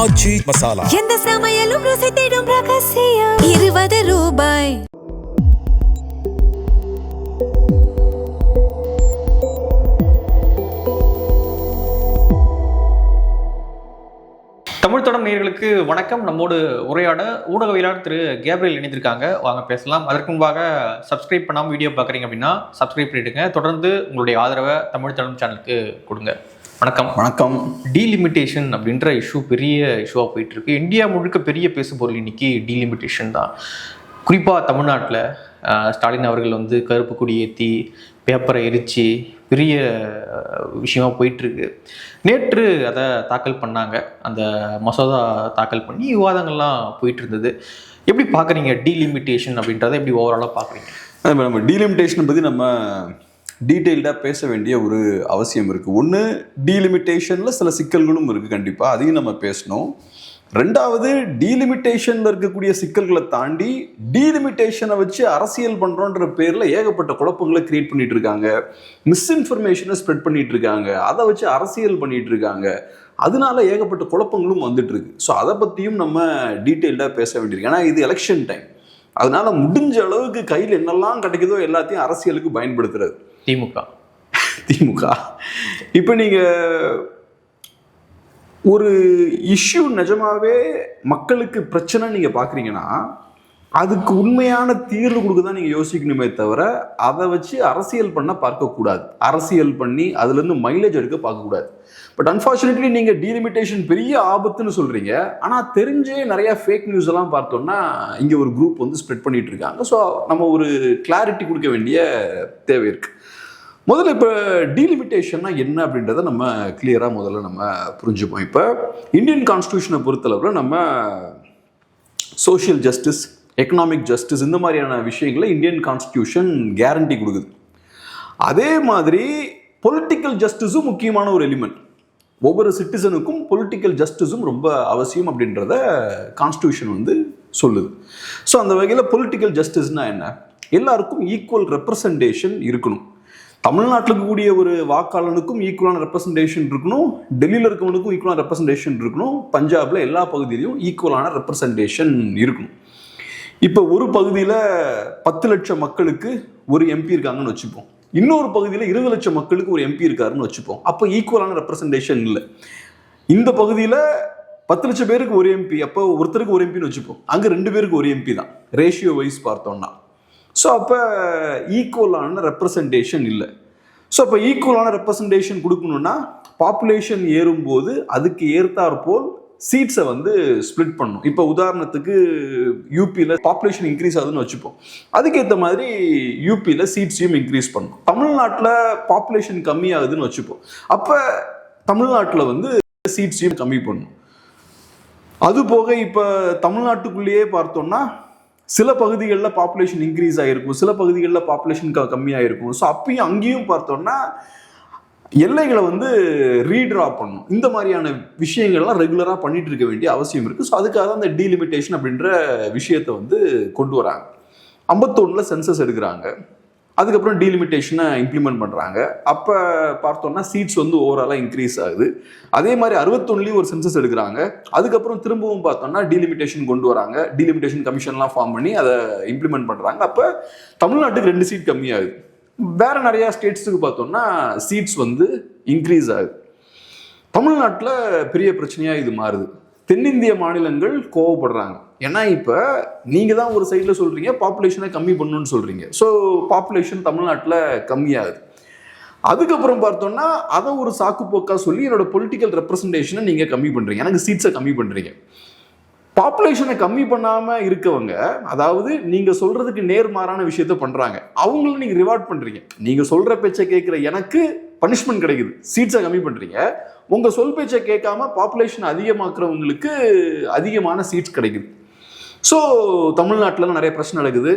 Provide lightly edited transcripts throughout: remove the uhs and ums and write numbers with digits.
ஆச்சி மசாலா. எந்த சமையலும் ருசி தேடும் ரகசியம். 20 ரூபாய். தமிழ் தொடர் நேயர்களுக்கு வணக்கம். நம்மோடு உரையாட ஊடகவியலாளர் திரு கேப்ரியல் இணைந்திருக்காங்க. வாங்க பேசலாம். அதற்கு முன்பாக சப்ஸ்கிரைப் பண்ணாமல் வீடியோ பார்க்குறீங்க அப்படின்னா சப்ஸ்கிரைப் பண்ணிடுங்க. தொடர்ந்து உங்களுடைய ஆதரவை தமிழ் தொடர் சேனலுக்கு கொடுங்க. வணக்கம். வணக்கம். டீலிமிட்டேஷன் அப்படின்ற இஷ்யூ பெரிய இஷ்யூவாக போயிட்டு இருக்கு. இந்தியா முழுக்க பெரிய பேசுபொருள் இன்னைக்கு டீலிமிட்டேஷன் தான். குறிப்பாக தமிழ்நாட்டில் ஸ்டாலின் அவர்கள் வந்து கருப்பு கொடி ஏற்றி பேப்பரை எரித்து பெரிய விஷயமா போயிட்டுருக்கு. நேற்று அதை தாக்கல் பண்ணாங்க. அந்த மசோதா தாக்கல் பண்ணி விவாதங்கள்லாம் போயிட்டு இருந்தது. எப்படி பார்க்குறீங்க டீலிமிட்டேஷன் அப்படின்றத எப்படி ஓவராலாக பார்க்குறீங்க? நம்ம டீலிமிட்டேஷன் பற்றி நம்ம டீட்டெயில்டாக பேச வேண்டிய ஒரு அவசியம் இருக்குது. ஒன்று, டீலிமிட்டேஷனில் சில சிக்கல்களும் இருக்குது, கண்டிப்பாக அதையும் நம்ம பேசணும். ரெண்டாவது, டீலிமிட்டேஷனில் இருக்கக்கூடிய சிக்கல்களை தாண்டி டீலிமிட்டேஷனை வச்சு அரசியல் பண்ணுறோன்ற பேரில் ஏகப்பட்ட குழப்பங்களை கிரியேட் பண்ணிட்டு இருக்காங்க. மிஸ்இன்ஃபர்மேஷனை ஸ்ப்ரெட் பண்ணிட்டு இருக்காங்க. அதை வச்சு அரசியல் பண்ணிட்டு இருக்காங்க. அதனால ஏகப்பட்ட குழப்பங்களும் வந்துட்டு இருக்கு. ஸோ அதை பற்றியும் நம்ம டீட்டெயில்டாக பேச வேண்டியிருக்கு. ஏன்னா இது எலெக்ஷன் டைம். அதனால முடிஞ்ச அளவுக்கு கையில் என்னெல்லாம் கிடைக்குதோ எல்லாத்தையும் அரசியலுக்கு பயன்படுத்துறது திமுக. இப்போ நீங்கள் ஒரு இஷ்யூ நிஜமாவே மக்களுக்கு பிரச்சனை நீங்கள் பார்க்குறீங்கன்னா அதுக்கு உண்மையான தீர்வு கொடுக்க தான் நீங்கள் யோசிக்கணுமே தவிர அதை வச்சு அரசியல் பண்ண பார்க்கக்கூடாது. அரசியல் பண்ணி அதுலேருந்து மைலேஜ் எடுக்க பார்க்கக்கூடாது. பட் அன்ஃபார்ச்சுனேட்லி நீங்கள் டீலிமிட்டேஷன் பெரிய ஆபத்துன்னு சொல்கிறீங்க. ஆனால் தெரிஞ்சே நிறையா ஃபேக் நியூஸ் எல்லாம் பார்த்தோம்னா இங்கே ஒரு குரூப் வந்து ஸ்ப்ரெட் பண்ணிட்டு இருக்காங்க. ஸோ நம்ம ஒரு கிளாரிட்டி கொடுக்க வேண்டிய தேவை இருக்குது. முதல்ல இப்போ டீலிமிட்டேஷன்னா என்ன அப்படின்றத நம்ம கிளியராக முதல்ல நம்ம புரிஞ்சுப்போம். இப்போ இந்தியன் கான்ஸ்டியூஷனை பொறுத்தளவில் நம்ம சோஷியல் ஜஸ்டிஸ், எக்கனாமிக் ஜஸ்டிஸ், இந்த மாதிரியான விஷயங்களை இந்தியன் கான்ஸ்டியூஷன் கேரண்டி கொடுக்குது. அதே மாதிரி பொலிட்டிக்கல் ஜஸ்டிஸும் முக்கியமான ஒரு எலிமெண்ட். ஒவ்வொரு சிட்டிசனுக்கும் பொலிட்டிக்கல் ஜஸ்டிஸும் ரொம்ப அவசியம் அப்படின்றத கான்ஸ்டியூஷன் வந்து சொல்லுது. ஸோ அந்த வகையில் பொலிட்டிக்கல் ஜஸ்டிஸ்னா என்ன? எல்லாருக்கும் ஈக்குவல் ரெப்ரசன்டேஷன் இருக்கணும். தமிழ்நாட்டில் இருக்கக்கூடிய ஒரு வாக்காளனுக்கும் ஈக்குவலான ரெப்ரசன்டேஷன் இருக்கணும். டெல்லியில் இருக்கவனுக்கும் ஈக்குவலான ரெப்ரசன்டேஷன் இருக்கணும். பஞ்சாபில் எல்லா பகுதியிலையும் ஈக்குவலான ரெப்ரசன்டேஷன் இருக்கணும். இப்போ ஒரு பகுதியில் 10 லட்சம் மக்களுக்கு ஒரு எம்பி இருக்காங்கன்னு வச்சுப்போம். இன்னொரு பகுதியில் 20 லட்சம் மக்களுக்கு ஒரு எம்பி இருக்காருன்னு வச்சுப்போம். அப்போ ஈக்குவலான ரெப்ரசன்டேஷன் இல்லை. இந்த பகுதியில் 10 லட்சம் பேருக்கு ஒரு எம்பி, அப்போ ஒருத்தருக்கு ஒரு எம்பின்னு வச்சுப்போம். அங்கே 2 பேருக்கு ஒரு எம்பி தான் ரேஷியோ வைஸ் பார்த்தோம்னா. ஸோ அப்போ ஈக்குவலான ரெப்ரசன்டேஷன் இல்லை. ஸோ அப்போ ஈக்குவலான ரெப்ரசன்டேஷன் கொடுக்கணும்னா பாப்புலேஷன் ஏறும்போது அதுக்கு ஏற்றாற்போல் சீட்ஸை வந்து ஸ்ப்ளிட் பண்ணணும். இப்போ உதாரணத்துக்கு யூபியில் பாப்புலேஷன் இன்க்ரீஸ் ஆகுதுன்னு வச்சுப்போம். அதுக்கேற்ற மாதிரி யூபியில் சீட்ஸையும் இன்க்ரீஸ் பண்ணணும். தமிழ்நாட்டில் பாப்புலேஷன் கம்மியாகுதுன்னு வச்சுப்போம். அப்போ தமிழ்நாட்டில் வந்து சீட்ஸையும் கம்மி பண்ணணும். அது போக இப்போ தமிழ்நாட்டுக்குள்ளேயே பார்த்தோம்னா சில பகுதிகளில் பாப்புலேஷன் இன்க்ரீஸ் ஆகிருக்கும், சில பகுதிகளில் பாப்புலேஷன் கம்மியாக இருக்கும். ஸோ அப்பயும் அங்கேயும் பார்த்தோம்னா எல்லைகளை வந்து ரீட்ரா பண்ணணும். இந்த மாதிரியான விஷயங்கள்லாம் ரெகுலராக பண்ணிட்டு இருக்க வேண்டிய அவசியம் இருக்குது. ஸோ அதுக்காக தான் இந்த டீலிமிட்டேஷன் அப்படின்ற விஷயத்தை வந்து கொண்டு வராங்க. 51 சென்சஸ் எடுக்கிறாங்க. அதுக்கப்புறம் டீலிமிட்டேஷனை இம்ப்ளிமெண்ட் பண்ணுறாங்க. அப்போ பார்த்தோம்னா சீட்ஸ் வந்து ஓவராலாக இன்க்ரீஸ் ஆகுது. அதே மாதிரி 61 ஒரு சென்சஸ் எடுக்கிறாங்க. அதுக்கப்புறம் திரும்பவும் பார்த்தோம்னா டீலிமிட்டேஷன் கொண்டு வராங்க. டீலிமிட்டேஷன் கமிஷன்லாம் ஃபார்ம் பண்ணி அதை இம்ப்ளிமெண்ட் பண்ணுறாங்க. அப்போ தமிழ்நாட்டுக்கு 2 சீட் கம்மியாகுது. வேறு நிறையா ஸ்டேட்ஸுக்கு பார்த்தோம்னா சீட்ஸ் வந்து இன்க்ரீஸ் ஆகுது. தமிழ்நாட்டில் பெரிய பிரச்சனையாக இது மாறுது. தென்னிந்திய மாநிலங்கள் கோவப்படுறாங்க. ஏன்னா இப்போ நீங்கள் தான் ஒரு சைடில் சொல்கிறீங்க பாப்புலேஷனை கம்மி பண்ணணும்னு சொல்கிறீங்க. ஸோ பாப்புலேஷன் தமிழ்நாட்டில் கம்மியாகுது. அதுக்கப்புறம் பார்த்தோம்னா அதை ஒரு சாக்குப்போக்காக சொல்லி என்னோட பொலிட்டிக்கல் ரெப்ரசன்டேஷனை நீங்கள் கம்மி பண்ணுறீங்க, எனக்கு சீட்ஸை கம்மி பண்ணுறீங்க. பாப்புலேஷனை கம்மி பண்ணாமல் இருக்கவங்க, அதாவது நீங்கள் சொல்கிறதுக்கு நேர்மாறான விஷயத்த பண்ணுறாங்க, அவங்களும் நீங்கள் ரிவார்ட் பண்ணுறீங்க. நீங்கள் சொல்கிற பேச்சை கேட்குற எனக்கு பனிஷ்மெண்ட் கிடைக்குது, சீட்ஸை கம்மி பண்ணுறீங்க. உங்கள் சொல் பேச்சை கேட்காம பாப்புலேஷன் அதிகமாக்குறவங்களுக்கு அதிகமான சீட்ஸ் கிடைக்குது. ஸோ தமிழ்நாட்டில் நிறைய பிரச்சனை நடக்குது.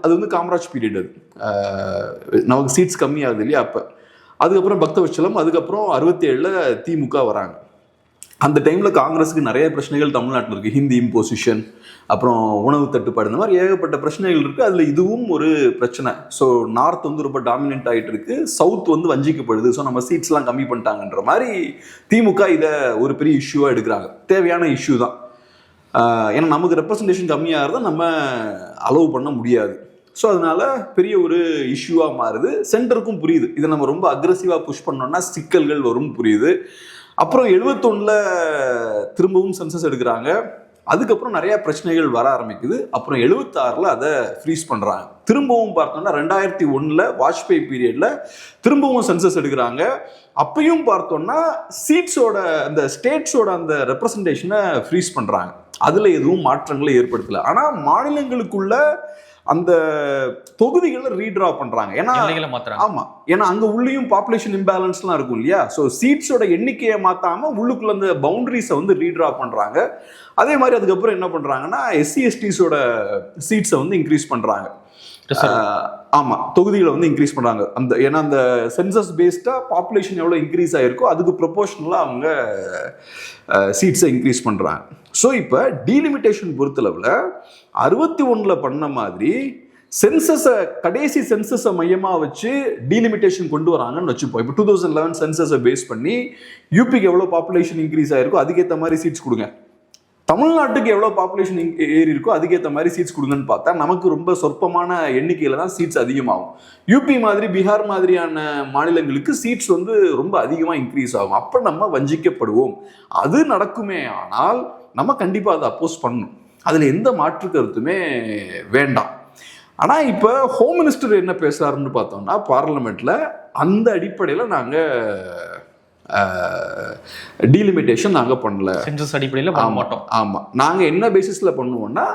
அது வந்து காமராஜ் பீரியட். அது நமக்கு சீட்ஸ் கம்மியாகுது இல்லையா? அப்போ அதுக்கப்புறம் பக்தவச்சலம், அதுக்கப்புறம் 67 திமுக வராங்க. அந்த டைமில் காங்கிரஸுக்கு நிறைய பிரச்சனைகள் தமிழ்நாட்டில் இருக்குது. ஹிந்தி இம்போசிஷன், அப்புறம் உணவு தட்டுப்பாடு, இந்த மாதிரி ஏகப்பட்ட பிரச்சனைகள் இருக்குது. அதில் இதுவும் ஒரு பிரச்சனை. ஸோ நார்த் வந்து ரொம்ப டாமினன்ட் ஆகிட்டு இருக்கு, சவுத் வந்து வஞ்சிக்கப்படுது. ஸோ நம்ம சீட்ஸ்லாம் கம்மி பண்ணிட்டாங்கன்ற மாதிரி திமுக இதை ஒரு பெரிய இஷ்யூவாக எடுக்கிறாங்க. தேவையான இஷ்யூ தான். ஏன்னா நமக்கு ரெப்ரசன்டேஷன் கம்மியாகிறத நம்ம அலோவ் பண்ண முடியாது. ஸோ அதனால பெரிய ஒரு இஷ்யூவாக மாறுது. சென்டருக்கும் புரியுது இதை நம்ம ரொம்ப அக்ரெசிவாக புஷ் பண்ணோம்னா சிக்கல்கள் வரும், புரியுது. அப்புறம் 71 திரும்பவும் சென்சஸ் எடுக்கிறாங்க. அதுக்கப்புறம் நிறைய பிரச்சனைகள் வர ஆரம்பிக்குது. அப்புறம் 76 அதை ஃப்ரீஸ் பண்ணுறாங்க. திரும்பவும் பார்த்தோம்னா 2001 வாஜ்பாய் பீரியடில் திரும்பவும் சென்சஸ் எடுக்கிறாங்க. அப்பையும் பார்த்தோம்னா சீட்ஸோட அந்த ஸ்டேட்ஸோட அந்த ரெப்ரசன்டேஷனை ஃப்ரீஸ் பண்ணுறாங்க. அதில் எதுவும் மாற்றங்களை ஏற்படுத்தலை. ஆனால் மாநிலங்களுக்குள்ள அந்த தொகுதிகளை ரீட்ரா பண்றாங்க. ஏன்னா ஆமா, ஏன்னா அங்க உள்ளேயும் பாப்புலேஷன் இம்பேலன்ஸ்லாம் இருக்கும் இல்லையா. ஸோ சீட்ஸோட எண்ணிக்கையை மாத்தாம உள்ளுக்குள்ள அந்த பவுண்டரிஸை வந்து ரீட்ரா பண்றாங்க. அதே மாதிரி அதுக்கப்புறம் என்ன பண்றாங்கன்னா எஸ்சி எஸ்டிஸோட சீட்ஸை வந்து இன்க்ரீஸ் பண்றாங்க. ஆமா, தொகுதிகளை வந்து இன்க்ரீஸ் பண்றாங்க. அந்த ஏன்னா அந்த சென்சஸ் பேஸ்டா பாப்புலேஷன் எவ்வளவு இன்க்ரீஸ் ஆயிருக்கோ அதுக்கு ப்ரொபோஷனலா அவங்க சீட்ஸை இன்க்ரீஸ் பண்றாங்க. ஸோ இப்போ டீலிமிட்டேஷன் பொறுத்தளவில் 61 பண்ண மாதிரி சென்சஸை, கடைசி சென்சஸை மையமாக வச்சு டீலிமிட்டேஷன் கொண்டு வராங்கன்னு வச்சுப்போம். இப்போ 2011 சென்சஸை பேஸ் பண்ணி யூபிக்கு எவ்வளோ பாப்புலேஷன் இன்க்ரீஸ் ஆயிருக்கோ அதுக்கேற்ற மாதிரி சீட்ஸ் கொடுங்க, தமிழ்நாட்டுக்கு எவ்வளோ பாப்புலேஷன் ஏறி இருக்கோ அதுக்கேற்ற மாதிரி சீட்ஸ் கொடுங்கன்னு பார்த்தா நமக்கு ரொம்ப சொற்பமான எண்ணிக்கையில் தான் சீட்ஸ் அதிகமாகும். யூபி மாதிரி பீகார் மாதிரியான மாநிலங்களுக்கு சீட்ஸ் வந்து ரொம்ப அதிகமாக இன்க்ரீஸ் ஆகும். அப்போ நம்ம வஞ்சிக்கப்படுவோம். அது நடக்குமே ஆனால் நம்ம கண்டிப்பாக அதை அப்போஸ் பண்ணணும். அதில் எந்த மாற்று கருத்துமே வேண்டாம். ஆனால் இப்போ ஹோம் மினிஸ்டர் என்ன பேசுறாருன்னு பார்த்தோம்னா பார்லிமெண்ட்ல அந்த அடிப்படையில் நாங்கள் டீலிமிட்டேஷன் நாங்கள் பண்ணல, சென்சஸ் அடிப்படையில் பண்ண மாட்டோம். ஆமாம், நாங்கள் என்ன பேசிஸில் பண்ணுவோம்னா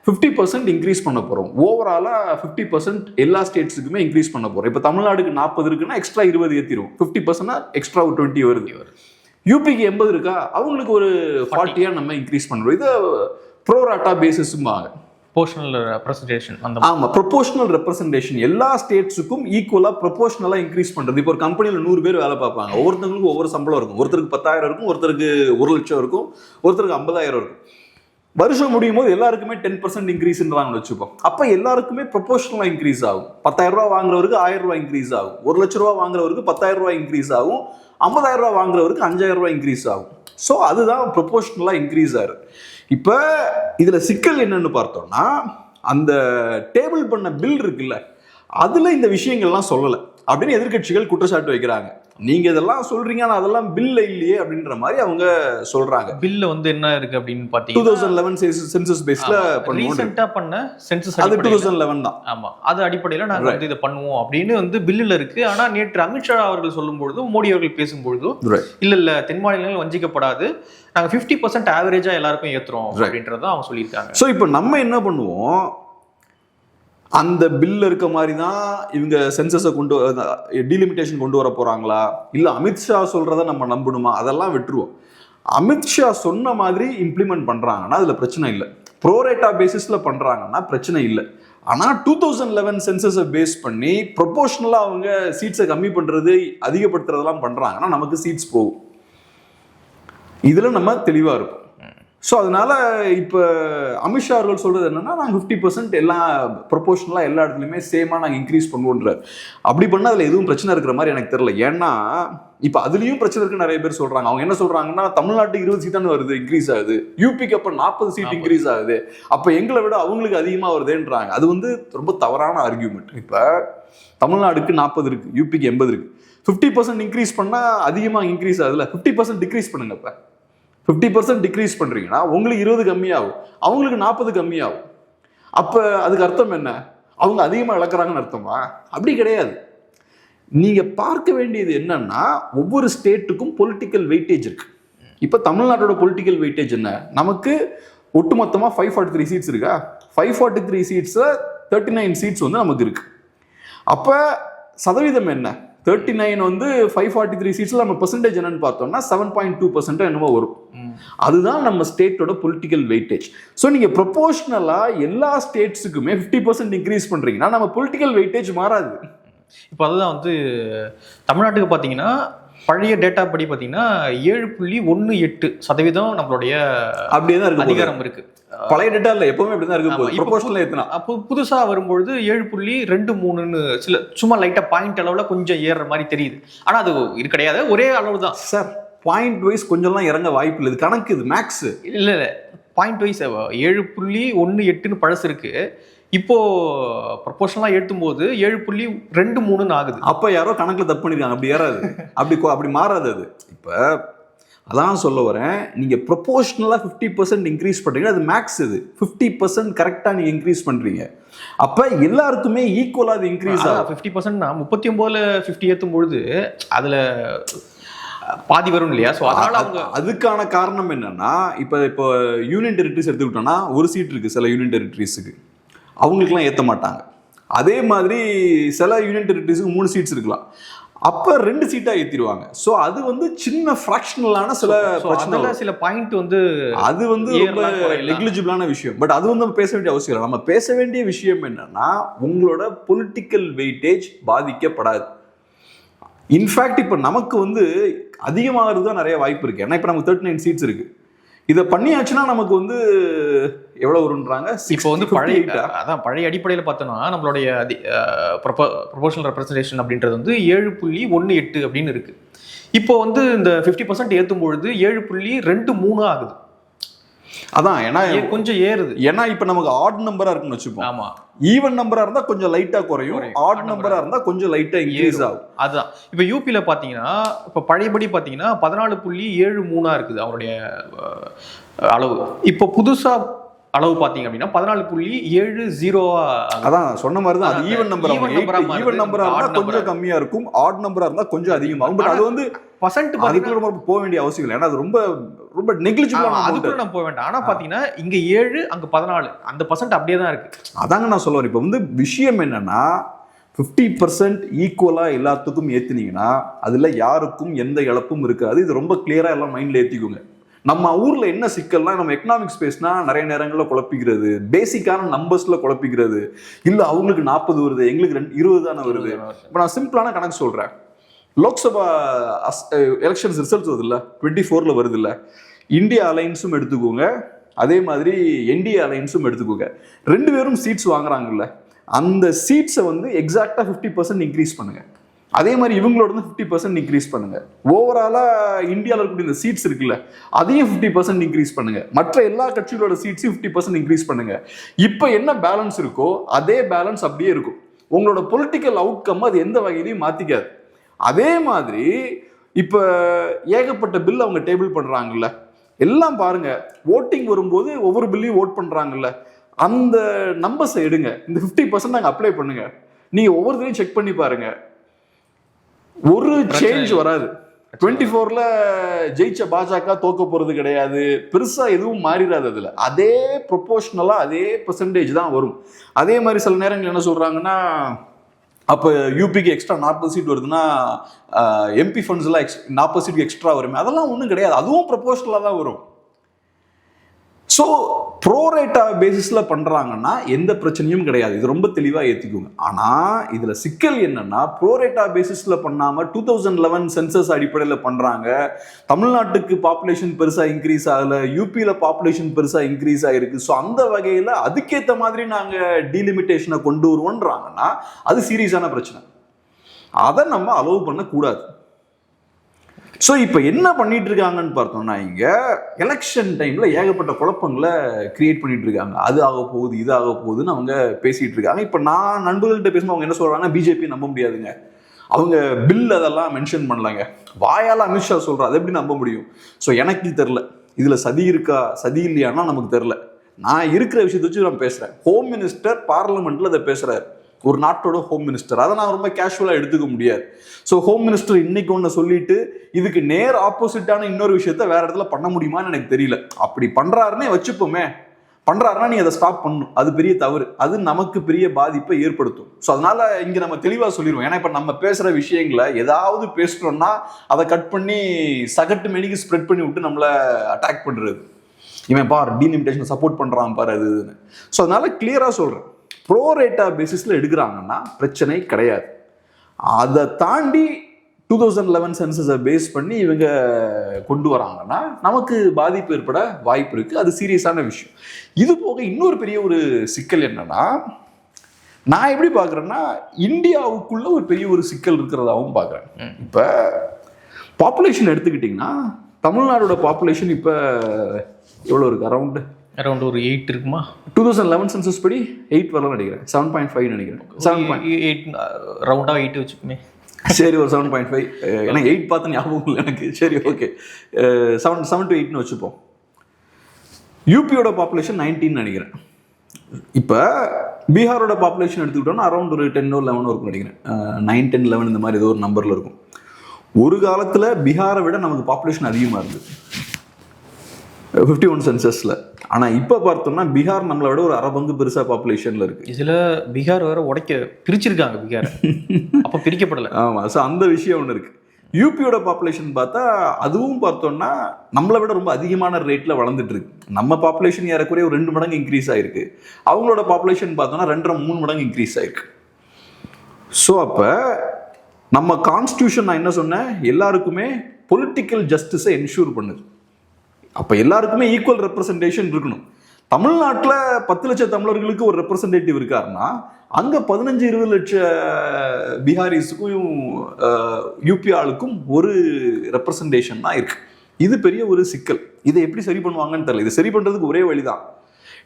50% இன்க்ரீஸ் பண்ண போகிறோம். ஓவராலாக 50% எல்லா ஸ்டேட்ஸுக்குமே இன்க்ரீஸ் பண்ண போகிறோம். இப்போ தமிழ்நாடுக்கு 40 இருக்குன்னா எக்ஸ்ட்ரா 20 ஏற்றிடுவோம். 50% எக்ஸ்ட்ரா ஒரு 20 வருது. யூபிக்கு 80 இருக்கா, அவங்களுக்கு ஒரு 40 நம்ம இன்க்ரீஸ் பண்ணுறோம். இது ப்ரோராட்டா பேசிஸும்பாங்க. ப்ரொபோஷனல் ரெப்ரசன்டேஷன் எல்லா ஸ்டேட்ஸுக்கும் ஈக்குவலா ப்ரொபோஷனலா இன்க்ரீஸ் பண்றது. இப்போ ஒரு கம்பெனியில் 100 பேர் வேலை பார்ப்பாங்க. ஒவ்வொருத்தவங்களுக்கும் ஒவ்வொரு சம்பளம் இருக்கும். ஒருத்தருக்கு 10,000 இருக்கும், ஒருத்தருக்கு 1 லட்சம் இருக்கும், ஒருத்தருக்கு 50,000 இருக்கும். வருஷம் முடியும் போது எல்லாருக்குமே 10% இன்க்ரீஸ்ன்றாங்கன்னு வச்சுப்போம். அப்ப எல்லாருக்குமே ப்ரொபோஷனலா இன்க்ரீஸ் ஆகும். 10,000 ரூபாய் வாங்குறவருக்கு 1000 ரூபாய் இன்க்ரீஸ் ஆகும், 1 லட்சம் ரூபாய் வாங்குறவருக்கு 10,000 ரூபாய் இன்க்ரீஸ் ஆகும், 50,000 ரூபாய் வாங்குறவருக்கு 5,000 ரூபாய் இன்க்ரீஸ் ஆகும். ஸோ அதுதான் ப்ரொபோஷனலா இன்க்ரீஸ் ஆகுது. இப்போ இதுல சிக்கல் என்னன்னு பார்த்தோம்னா அந்த டேபிள் பண்ண பில் இருக்குல்ல, அதுல இந்த விஷயங்கள்லாம் சொல்லலை அப்படின்னு எதிர்கட்சிகள் குற்றச்சாட்டு வைக்கிறாங்க. நீங்க இதெல்லாம் சொல்றீங்க, ஆனா அதெல்லாம் பில்ல இல்லையே அப்படின்ற மாதிரி அவங்க சொல்றாங்க. பில்ல வந்து என்ன இருக்கு அப்படின்னு பாத்தீங்கன்னா 2011 சென்சஸ் பேஸ்ல ரீசெண்டா பண்ண சென்சஸ் அது 2011 தான். ஆமா, அது அடிப்படையில நாங்க வந்து இதை பண்ணுவோம் அப்படின்னு வந்து பில்லுல இருக்கு. ஆனா நேற்று அமித்ஷா அவர்கள் சொல்லும் பொழுதும் மோடி அவர்கள் பேசும்பொழுதும் இல்ல தென் மாநிலங்கள் வஞ்சிக்கப்படாது, நாங்க 50% ஆவரேஜா எல்லாருக்கும் ஏத்துறோம் அப்படின்றத அவங்க சொல்லியிருக்காங்க. ஸோ இப்போ நம்ம என்ன பண்ணுவோம், அந்த பில்ல இருக்க மாதிரி தான் இவங்க சென்சஸை டீலிமிட்டேஷன் கொண்டு வர போறாங்களா, இல்ல அமித்ஷா சொல்றத நம்ம நம்பணுமா, அதெல்லாம் விட்டுருவோம். அமித்ஷா சொன்ன மாதிரி இம்ப்ளிமெண்ட் பண்றாங்கன்னா அதுல பிரச்சனை இல்லை. ப்ரோரேட்டா பேசிஸ்ல பண்றாங்கன்னா பிரச்சனை இல்லை. ஆனா 2011 சென்சஸை பேஸ் பண்ணி ப்ரொபோஷனலா அவங்க சீட்ஸை கம்மி பண்றது, அதிகப்படுத்துறதெல்லாம் பண்றாங்கன்னா நமக்கு சீட்ஸ் போகும். இதுல நம்ம தெளிவா இருக்கும். ஸோ அதனால இப்போ அமித்ஷா அவர்கள் சொல்றது என்னன்னா, நாங்கள் 50% எல்லா ப்ரொபோஷனலாக எல்லா இடத்துலையுமே சேமாக நாங்கள் இன்க்ரீஸ் பண்ணுவோன்றார். அப்படி பண்ணால் அதில் எதுவும் பிரச்சனை இருக்கிற மாதிரி எனக்கு தெரியல. ஏன்னா இப்போ அதுலேயும் பிரச்சனை இருக்குன்னு நிறைய பேர் சொல்றாங்க. அவங்க என்ன சொல்றாங்கன்னா, தமிழ்நாட்டுக்கு 20 சீட் தானே வருது இன்க்ரீஸ் ஆகுது, யூபிக்கு அப்போ 40 சீட் இன்க்ரீஸ் ஆகுது, அப்போ எங்களை விட அவங்களுக்கு அதிகமாக வருதுன்றாங்க. அது வந்து ரொம்ப தவறான ஆர்கியூமெண்ட். இப்போ தமிழ்நாடுக்கு 40 இருக்கு, யூபிக்கு 80 இருக்கு. 50% இன்க்ரீஸ் பண்ணால் அதிகமாக இன்க்ரீஸ் ஆகுதுல்ல, 50% டிக்ரீஸ் பண்ணுங்க. இப்போ 50% டிக்ரீஸ் பண்றீங்கன்னா உங்களுக்கு 20 கம்மியாகும், அவங்களுக்கு 40 கம்மியாகும். அப்ப அதுக்கு அர்த்தம் என்ன, அவங்க அதிகமாக இழக்கிறாங்கன்னு அர்த்தமா? அப்படி கிடையாது. நீங்க பார்க்க வேண்டியது என்னன்னா, ஒவ்வொரு ஸ்டேட்டுக்கும் பொலிட்டிக்கல் வெயிட்டேஜ் இருக்கு. இப்ப தமிழ்நாட்டோட பொலிட்டிக்கல் வெயிட்டேஜ் என்ன, நமக்கு ஒட்டுமொத்தமா 543 சீட்ஸ் இருக்கா, 543 சீட்ஸ்ல 39 சீட்ஸ் வந்து நமக்கு இருக்கு. அப்ப சதவீதம் என்ன, 39 வந்து 543 சீட்ஸ்ல நம்ம பெர்சன்டேஜ் என்னன்னு பார்த்தோம்னா 7.2% என்னமோ வரும். அதுதான் நம்ம ஸ்டேட்டோட பொலிட்டிக்கல் வெயிட்டேஜ். ஸோ நீங்க ப்ரொபோஷனலா எல்லா ஸ்டேட்ஸுக்குமே 50% இன்க்ரீஸ் பண்றீங்கன்னா நம்ம பொலிட்டிக்கல் வெயிட்டேஜ் மாறாது. இப்போ அதுதான் வந்து தமிழ்நாட்டுக்கு பார்த்தீங்கன்னா பழைய டேட்டா படி பார்த்தீங்கன்னா 7.18% நம்மளுடைய அப்படியே தான் இருக்கு, அதிகாரம் இருக்கு. பழைய டேட்டா இல்ல, எப்பவுமே அப்படிதான் இருக்கு. ப்ரொபோஷனல் ஏத்துனா அப்போ புதுசா வரும்பொழுது 7.23ன்னு சில சும்மா லைட்டா பாயிண்ட் அளவுல கொஞ்சம் ஏறுற மாதிரி தெரியுது. ஆனா அது இது கிடையாது, ஒரே அளவு தான் சார். பாயிண்ட் வைஸ் கொஞ்சம்லாம் இறங்க வாய்ப்பு இல்லை, இது கணக்கு, இது மேக்ஸ். இல்ல பாயிண்ட் வைஸ் 7.18ன்னு பழசு இருக்கு. இப்போ ப்ரொபோஷனலா ஏற்றும் போது 7.23 ஆகுது. அப்ப யாரோ கணக்குல தப்பு பண்ணிருக்காங்க, அப்படி ஏறாது, அப்படி மாறாது அது. இப்ப அதான் சொல்ல வரேன், நீங்க ப்ரொபோஷனலா 50% இன்க்ரீஸ் பண்றீங்க, அது மேக்ஸ். இது 50% கரெக்டா நீங்க இன்க்ரீஸ் பண்றீங்க, அப்ப எல்லாருக்குமே ஈக்குவலா அது இன்க்ரீஸ் ஆகும். 50%னா 39ல 50 ஏற்றும் பொழுது அதுல பாதி வரும் இல்லையா? ஸோ அதனால அவங்க அதுக்கான காரணம் என்னன்னா, இப்போ யூனியன் டெரிட்டரிஸ் எடுத்துக்கிட்டோம்னா ஒரு சீட் இருக்கு சில யூனியன் டெரிட்டரிஸுக்கு, அவங்களுக்குலாம் ஏற்ற மாட்டாங்க. அதே மாதிரி சில யூனியன் டெரிட்டரிஸுக்கு 3 சீட்ஸ் இருக்கலாம், அப்ப 2 சீட்டா ஏத்திடுவாங்க. சோ அது வந்து சின்ன ஃபிராக்ஷனலான சில பிரச்சனை, சில பாயிண்ட் வந்து அது வந்து ரொம்ப நெக்லிஜிபிளான விஷயம். பட் அது வந்து நம்ம பேச வேண்டிய அவசியம் இல்லை. நம்ம பேச வேண்டிய விஷயம் என்னன்னா, உங்களோட பொலிட்டிக்கல் வெயிட்டேஜ் பாதிக்கப்படாது. இன்ஃபேக்ட் இப்ப நமக்கு வந்து அதிகமாகிறது தான் நிறைய வாய்ப்பு இருக்கு. ஏன்னா இப்ப நமக்கு 39 சீட்ஸ் இருக்கு. இதை பண்ணியாச்சுன்னா நமக்கு வந்து எவ்வளவு வரும்ன்றாங்க. இப்போ வந்து பழைய அடிப்படையில் பார்த்தோம்னா நம்மளுடைய ப்ரொபோஷனல் ரெப்ரசன்டேஷன் அப்படின்றது வந்து 7.18 அப்படின்னு இருக்கு. இப்போ வந்து இந்த 50% ஏற்றும் பொழுது 7.23 ஆகுது. அதான் ஏன்னா கொஞ்சம் ஏறுது. ஏன்னா இப்ப நமக்கு ஆட் நம்பரா இருக்குன்னு வச்சுப்போம். ஆமா, ஈவன் நம்பரா இருந்தா கொஞ்சம் லைட்டா குறையும், ஆட் நம்பரா இருந்தா கொஞ்சம் லைட்டா இன்க்ரீஸ் ஆகும். அதுதான் இப்ப யூபில பாத்தீங்கன்னா, இப்ப பழையபடி பாத்தீங்கன்னா 14.73 இருக்குது அவருடைய அளவு. இப்போ புதுசா அளவு பாத்தீங்க அப்படின்னா 14.70. அதான் சொன்ன மாதிரி தான், அது ஈவன் நம்பரா இருந்தா கொஞ்சம் கம்மியா இருக்கும், ஆட் நம்பரா இருந்தா கொஞ்சம் அதிகமாகும். பட் அது வந்து அதுக்குள்ள நம்ம போக வேண்டிய அவசியம் இல்லை, ஏன்னா அது ரொம்ப ரொம்ப நெக்லிஜிபிளான, அதுக்குள்ள நம்ம போக வேண்டாம். ஆனா பாத்தீங்கன்னா இங்க 7 அங்க 14, அந்த பர்சன்ட் அப்படியே தான் இருக்கு. அதாங்க நான் சொல்ல வரேன். இப்ப வந்து விஷயம் என்னன்னா, 50% ஈக்குவலா எல்லாத்துக்கும் ஏத்துனீங்கன்னா அதுல யாருக்கும் எந்த இழப்பும் இருக்காது. இது ரொம்ப கிளியரா எல்லாம் மைண்ட்ல ஏத்திக்கோங்க. நம்ம ஊர்ல என்ன சிக்கல்னா, நம்ம எக்கனாமிக்ஸ் பேசினா நிறைய நேரங்களில் குழப்பிக்கிறது, பேசிக்கான நம்பர்ஸ்ல குழப்பிக்கிறது. இல்ல அவங்களுக்கு 40 வருது, எங்களுக்கு 20 தானே வருது. இப்போ நான் சிம்பிளான கணக்கு சொல்றேன். லோக்சபா எலெக்ஷன்ஸ் ரிசல்ட்ஸ் வருது இல்ல, 24ல வருது இல்ல, இந்தியா அலைன்ஸும் எடுத்துக்கோங்க, அதே மாதிரி என்டிஏ அலைன்ஸும் எடுத்துக்கோங்க. 2 பேரும் சீட்ஸ் வாங்குறாங்கல்ல, அந்த சீட்ஸை வந்து எக்ஸாக்டா 50% இன்க்ரீஸ் பண்ணுங்க. அதே மாதிரி இவங்களோட 50% இன்க்ரீஸ் பண்ணுங்க. ஓவராலா இந்தியாவில் இருக்கக்கூடிய இந்த சீட்ஸ் இருக்குல்ல, அதையும் 50% இன்க்ரீஸ் பண்ணுங்க. மற்ற எல்லா கட்சிகளோட சீட்ஸையும் 50% இன்க்ரீஸ் பண்ணுங்க. இப்போ என்ன பேலன்ஸ் இருக்கோ அதே பேலன்ஸ் அப்படியே இருக்கும். உங்களோட பொலிட்டிக்கல் அவுட்கம் அது எந்த வகையிலையும் மாத்திக்காது. அதே மாதிரி இப்ப ஏகப்பட்ட பில் அவங்க டேபிள் பண்றாங்கல்ல, எல்லாம் பாருங்க, ஓட்டிங் வரும்போது ஒவ்வொரு பில்லையும் ஓட் பண்றாங்கல்ல, அந்த நம்பர்ஸை எடுங்க, இந்த 50% நாங்க அப்ளை பண்ணுங்க. நீங்க ஒவ்வொருத்தரையும் செக் பண்ணி பாருங்க, ஒரு சேஞ்ச் வராது. 24ல ஜெயிச்ச பாஜக தோக்க போறது கிடையாது, பெருசா எதுவும் மாறிடாது. அதுல அதே ப்ரொபோஷனலா அதே பெர்சன்டேஜ் தான் வரும். அதே மாதிரி சில நேரங்கள் என்ன சொல்றாங்கன்னா, அப்போ யூபிக்கு எக்ஸ்ட்ரா 40 சீட் வருதுன்னா எம்பி ஃபண்ட்ஸ் எல்லாம் 40 சீட்டுக்கு எக்ஸ்ட்ரா வருமே, அதெல்லாம் ஒன்றும் கிடையாது, அதுவும் ப்ரொபோஷனலா தான் வரும். ஸோ ப்ரோரேட்டா பேசிஸ்ல பண்றாங்கன்னா எந்த பிரச்சனையும் கிடையாது, இது ரொம்ப தெளிவா ஏத்திக்கோங்க. ஆனா இதுல சிக்கல் என்னன்னா, ப்ரோரேட்டா பேசிஸ்ல பண்ணாம 2011 சென்சஸ் அடிப்படையில் பண்றாங்க. தமிழ்நாட்டுக்கு பாப்புலேஷன் பெருசா இன்க்ரீஸ் ஆகல, யூபியில பாப்புலேஷன் பெருசா இன்க்ரீஸ் ஆயிருக்கு. ஸோ அந்த வகையில அதுக்கேற்ற மாதிரி நாங்க டீலிமிட்டேஷனை கொண்டு வருவோன்றாங்கன்னா அது சீரியஸான பிரச்சனை, அதை நம்ம அலோவ் பண்ண கூடாது. ஸோ இப்போ என்ன பண்ணிட்டு இருக்காங்கன்னு பார்த்தோம்னா, இங்க எலெக்ஷன் டைம்ல ஏகப்பட்ட குழப்பங்களை கிரியேட் பண்ணிட்டு இருக்காங்க. அது ஆக போகுது, இது ஆக போகுதுன்னு அவங்க பேசிட்டு இருக்காங்க. இப்போ நான் நண்பர்கள்ட்ட பேசும்போது அவங்க என்ன சொல்றாங்க, பிஜேபி நம்ப முடியாதுங்க, அவங்க பில் அதெல்லாம் மென்ஷன் பண்ணலாங்க, வாயால அமித்ஷா சொல்றாரு, அதை எப்படி நம்ப முடியும்? ஸோ எனக்கு தெரியல இதுல சதி இருக்கா சதி இல்லையானா நமக்கு தெரியல. நான் இருக்கிற விஷயத்தை வச்சு நான் பேசுறேன். ஹோம் மினிஸ்டர் பார்லிமெண்ட்ல அதை பேசுறாரு, ஒரு நாட்டோட ஹோம் மினிஸ்டர், அதை நான் ரொம்ப கேஷுவலா எடுத்துக்க முடியாது. ஸோ ஹோம் மினிஸ்டர் இன்னைக்கு ஒன்று சொல்லிட்டு இதுக்கு நேர் ஆப்போசிட்டான இன்னொரு விஷயத்த வேற இடத்துல பண்ண முடியுமான்னு எனக்கு தெரியல. அப்படி பண்றாருன்னே வச்சுப்போமே, பண்றாருன்னா நீ அதை ஸ்டாப் பண்ணணும், அது பெரிய தவறு, அது நமக்கு பெரிய பாதிப்பை ஏற்படுத்தும். ஸோ அதனால இங்க நம்ம தெளிவா சொல்லிடுவோம். ஏன்னா இப்ப நம்ம பேசுற விஷயங்களை ஏதாவது பேசுறோம்னா அதை கட் பண்ணி சகட்டு மெனிக்கு ஸ்ப்ரெட் பண்ணி விட்டு நம்மள அட்டாக் பண்றது, இவன் பார் டீலிமிட்டேஷன் சப்போர்ட் பண்றான் பாரு அதுன்னு. ஸோ அதனால கிளியரா சொல்றேன், ப்ரோரேட்டா பேசிஸ்ல எடுக்கிறாங்கன்னா பிரச்சனை கிடையாது. அதை தாண்டி 2011 சென்சஸை பேஸ் பண்ணி இவங்க கொண்டு வராங்கன்னா நமக்கு பாதிப்பு ஏற்பட வாய்ப்பு இருக்குது. அது சீரியஸான விஷயம். இது போக இன்னொரு பெரிய ஒரு சிக்கல் என்னன்னா, நான் எப்படி பார்க்குறேன்னா, இந்தியாவுக்குள்ள ஒரு பெரிய ஒரு சிக்கல் இருக்கிறதாவும் பார்க்குறேன். இப்போ பாப்புலேஷன் எடுத்துக்கிட்டிங்கன்னா, தமிழ்நாடோட பாப்புலேஷன் இப்போ எவ்வளோ இருக்குது? அரௌண்ட் ஒரு 8 இருக்குமா? 2011 சென்சஸ் படி 8 வரலாம் நினைக்கிறேன். 7.5 நினைக்கிறேன். 7.8 ரவுண்டாக 8 வச்சுக்குமே. சரி, ஒரு 7.5. எனக்கு 8 பார்த்து ஞாபகம் இல்லை எனக்கு. சரி, ஓகே, 7 to 8ன்னு வச்சுப்போம். யூபியோட பாப்புலேஷன் 19 நினைக்கிறேன். இப்போ பீகாரோட பாப்புலேஷன் எடுத்துக்கிட்டோம்னா அரௌண்ட் ஒரு 10 or 11 இருக்கும் நினைக்கிறேன். 9, 10, 11 இந்த மாதிரி ஏதோ ஒரு நம்பரில் இருக்கும். ஒரு காலத்தில் பீகாரை விட நமக்கு பாப்புலேஷன் அதிகமாக இருந்தது 51 சென்சஸில். ஆனால் இப்போ பார்த்தோம்னா பீகார் நம்மளை விட ஒரு அரை பங்கு பெருசாக பாப்புலேஷனில் இருக்குது. இதில் பீகார் வேற பிரிச்சிருக்காங்க பீகார். அப்போ பிரிக்கப்படலை. ஆமாம். ஸோ அந்த விஷயம் ஒன்று இருக்குது. யூபியோட பாப்புலேஷன் பார்த்தா அதுவும் பார்த்தோம்னா நம்மளை விட ரொம்ப அதிகமான ரேட்டில் வளர்ந்துட்டு இருக்கு. நம்ம பாப்புலேஷன் ஏறக்குறைய ஒரு 2 மடங்கு இன்க்ரீஸ் ஆயிருக்கு. அவங்களோட பாப்புலேஷன் பார்த்தோம்னா 2.5-3 மடங்கு இன்க்ரீஸ் ஆயிருக்கு. ஸோ அப்போ நம்ம கான்ஸ்டியூஷன், நான் என்ன சொன்னேன், எல்லாருக்குமே பொலிட்டிக்கல் ஜஸ்டிஸை என்ஷூர் பண்ணுது. அப்போ எல்லாருக்குமே ஈக்குவல் ரெப்ரசன்டேஷன் இருக்கணும். தமிழ்நாட்டில் 10 லட்சம் தமிழர்களுக்கு ஒரு ரெப்ரசன்டேட்டிவ் இருக்காருன்னா, அங்கே 15-20 லட்சம் பீகாரிஸுக்கும் யூபி ஆளுக்கும் ஒரு ரெப்ரசன்டேஷன் தான் இருக்கு. இது பெரிய ஒரு சிக்கல். இதை எப்படி சரி பண்ணுவாங்கன்னு தெரியல. இதை சரி பண்ணுறதுக்கு ஒரே வழிதான்,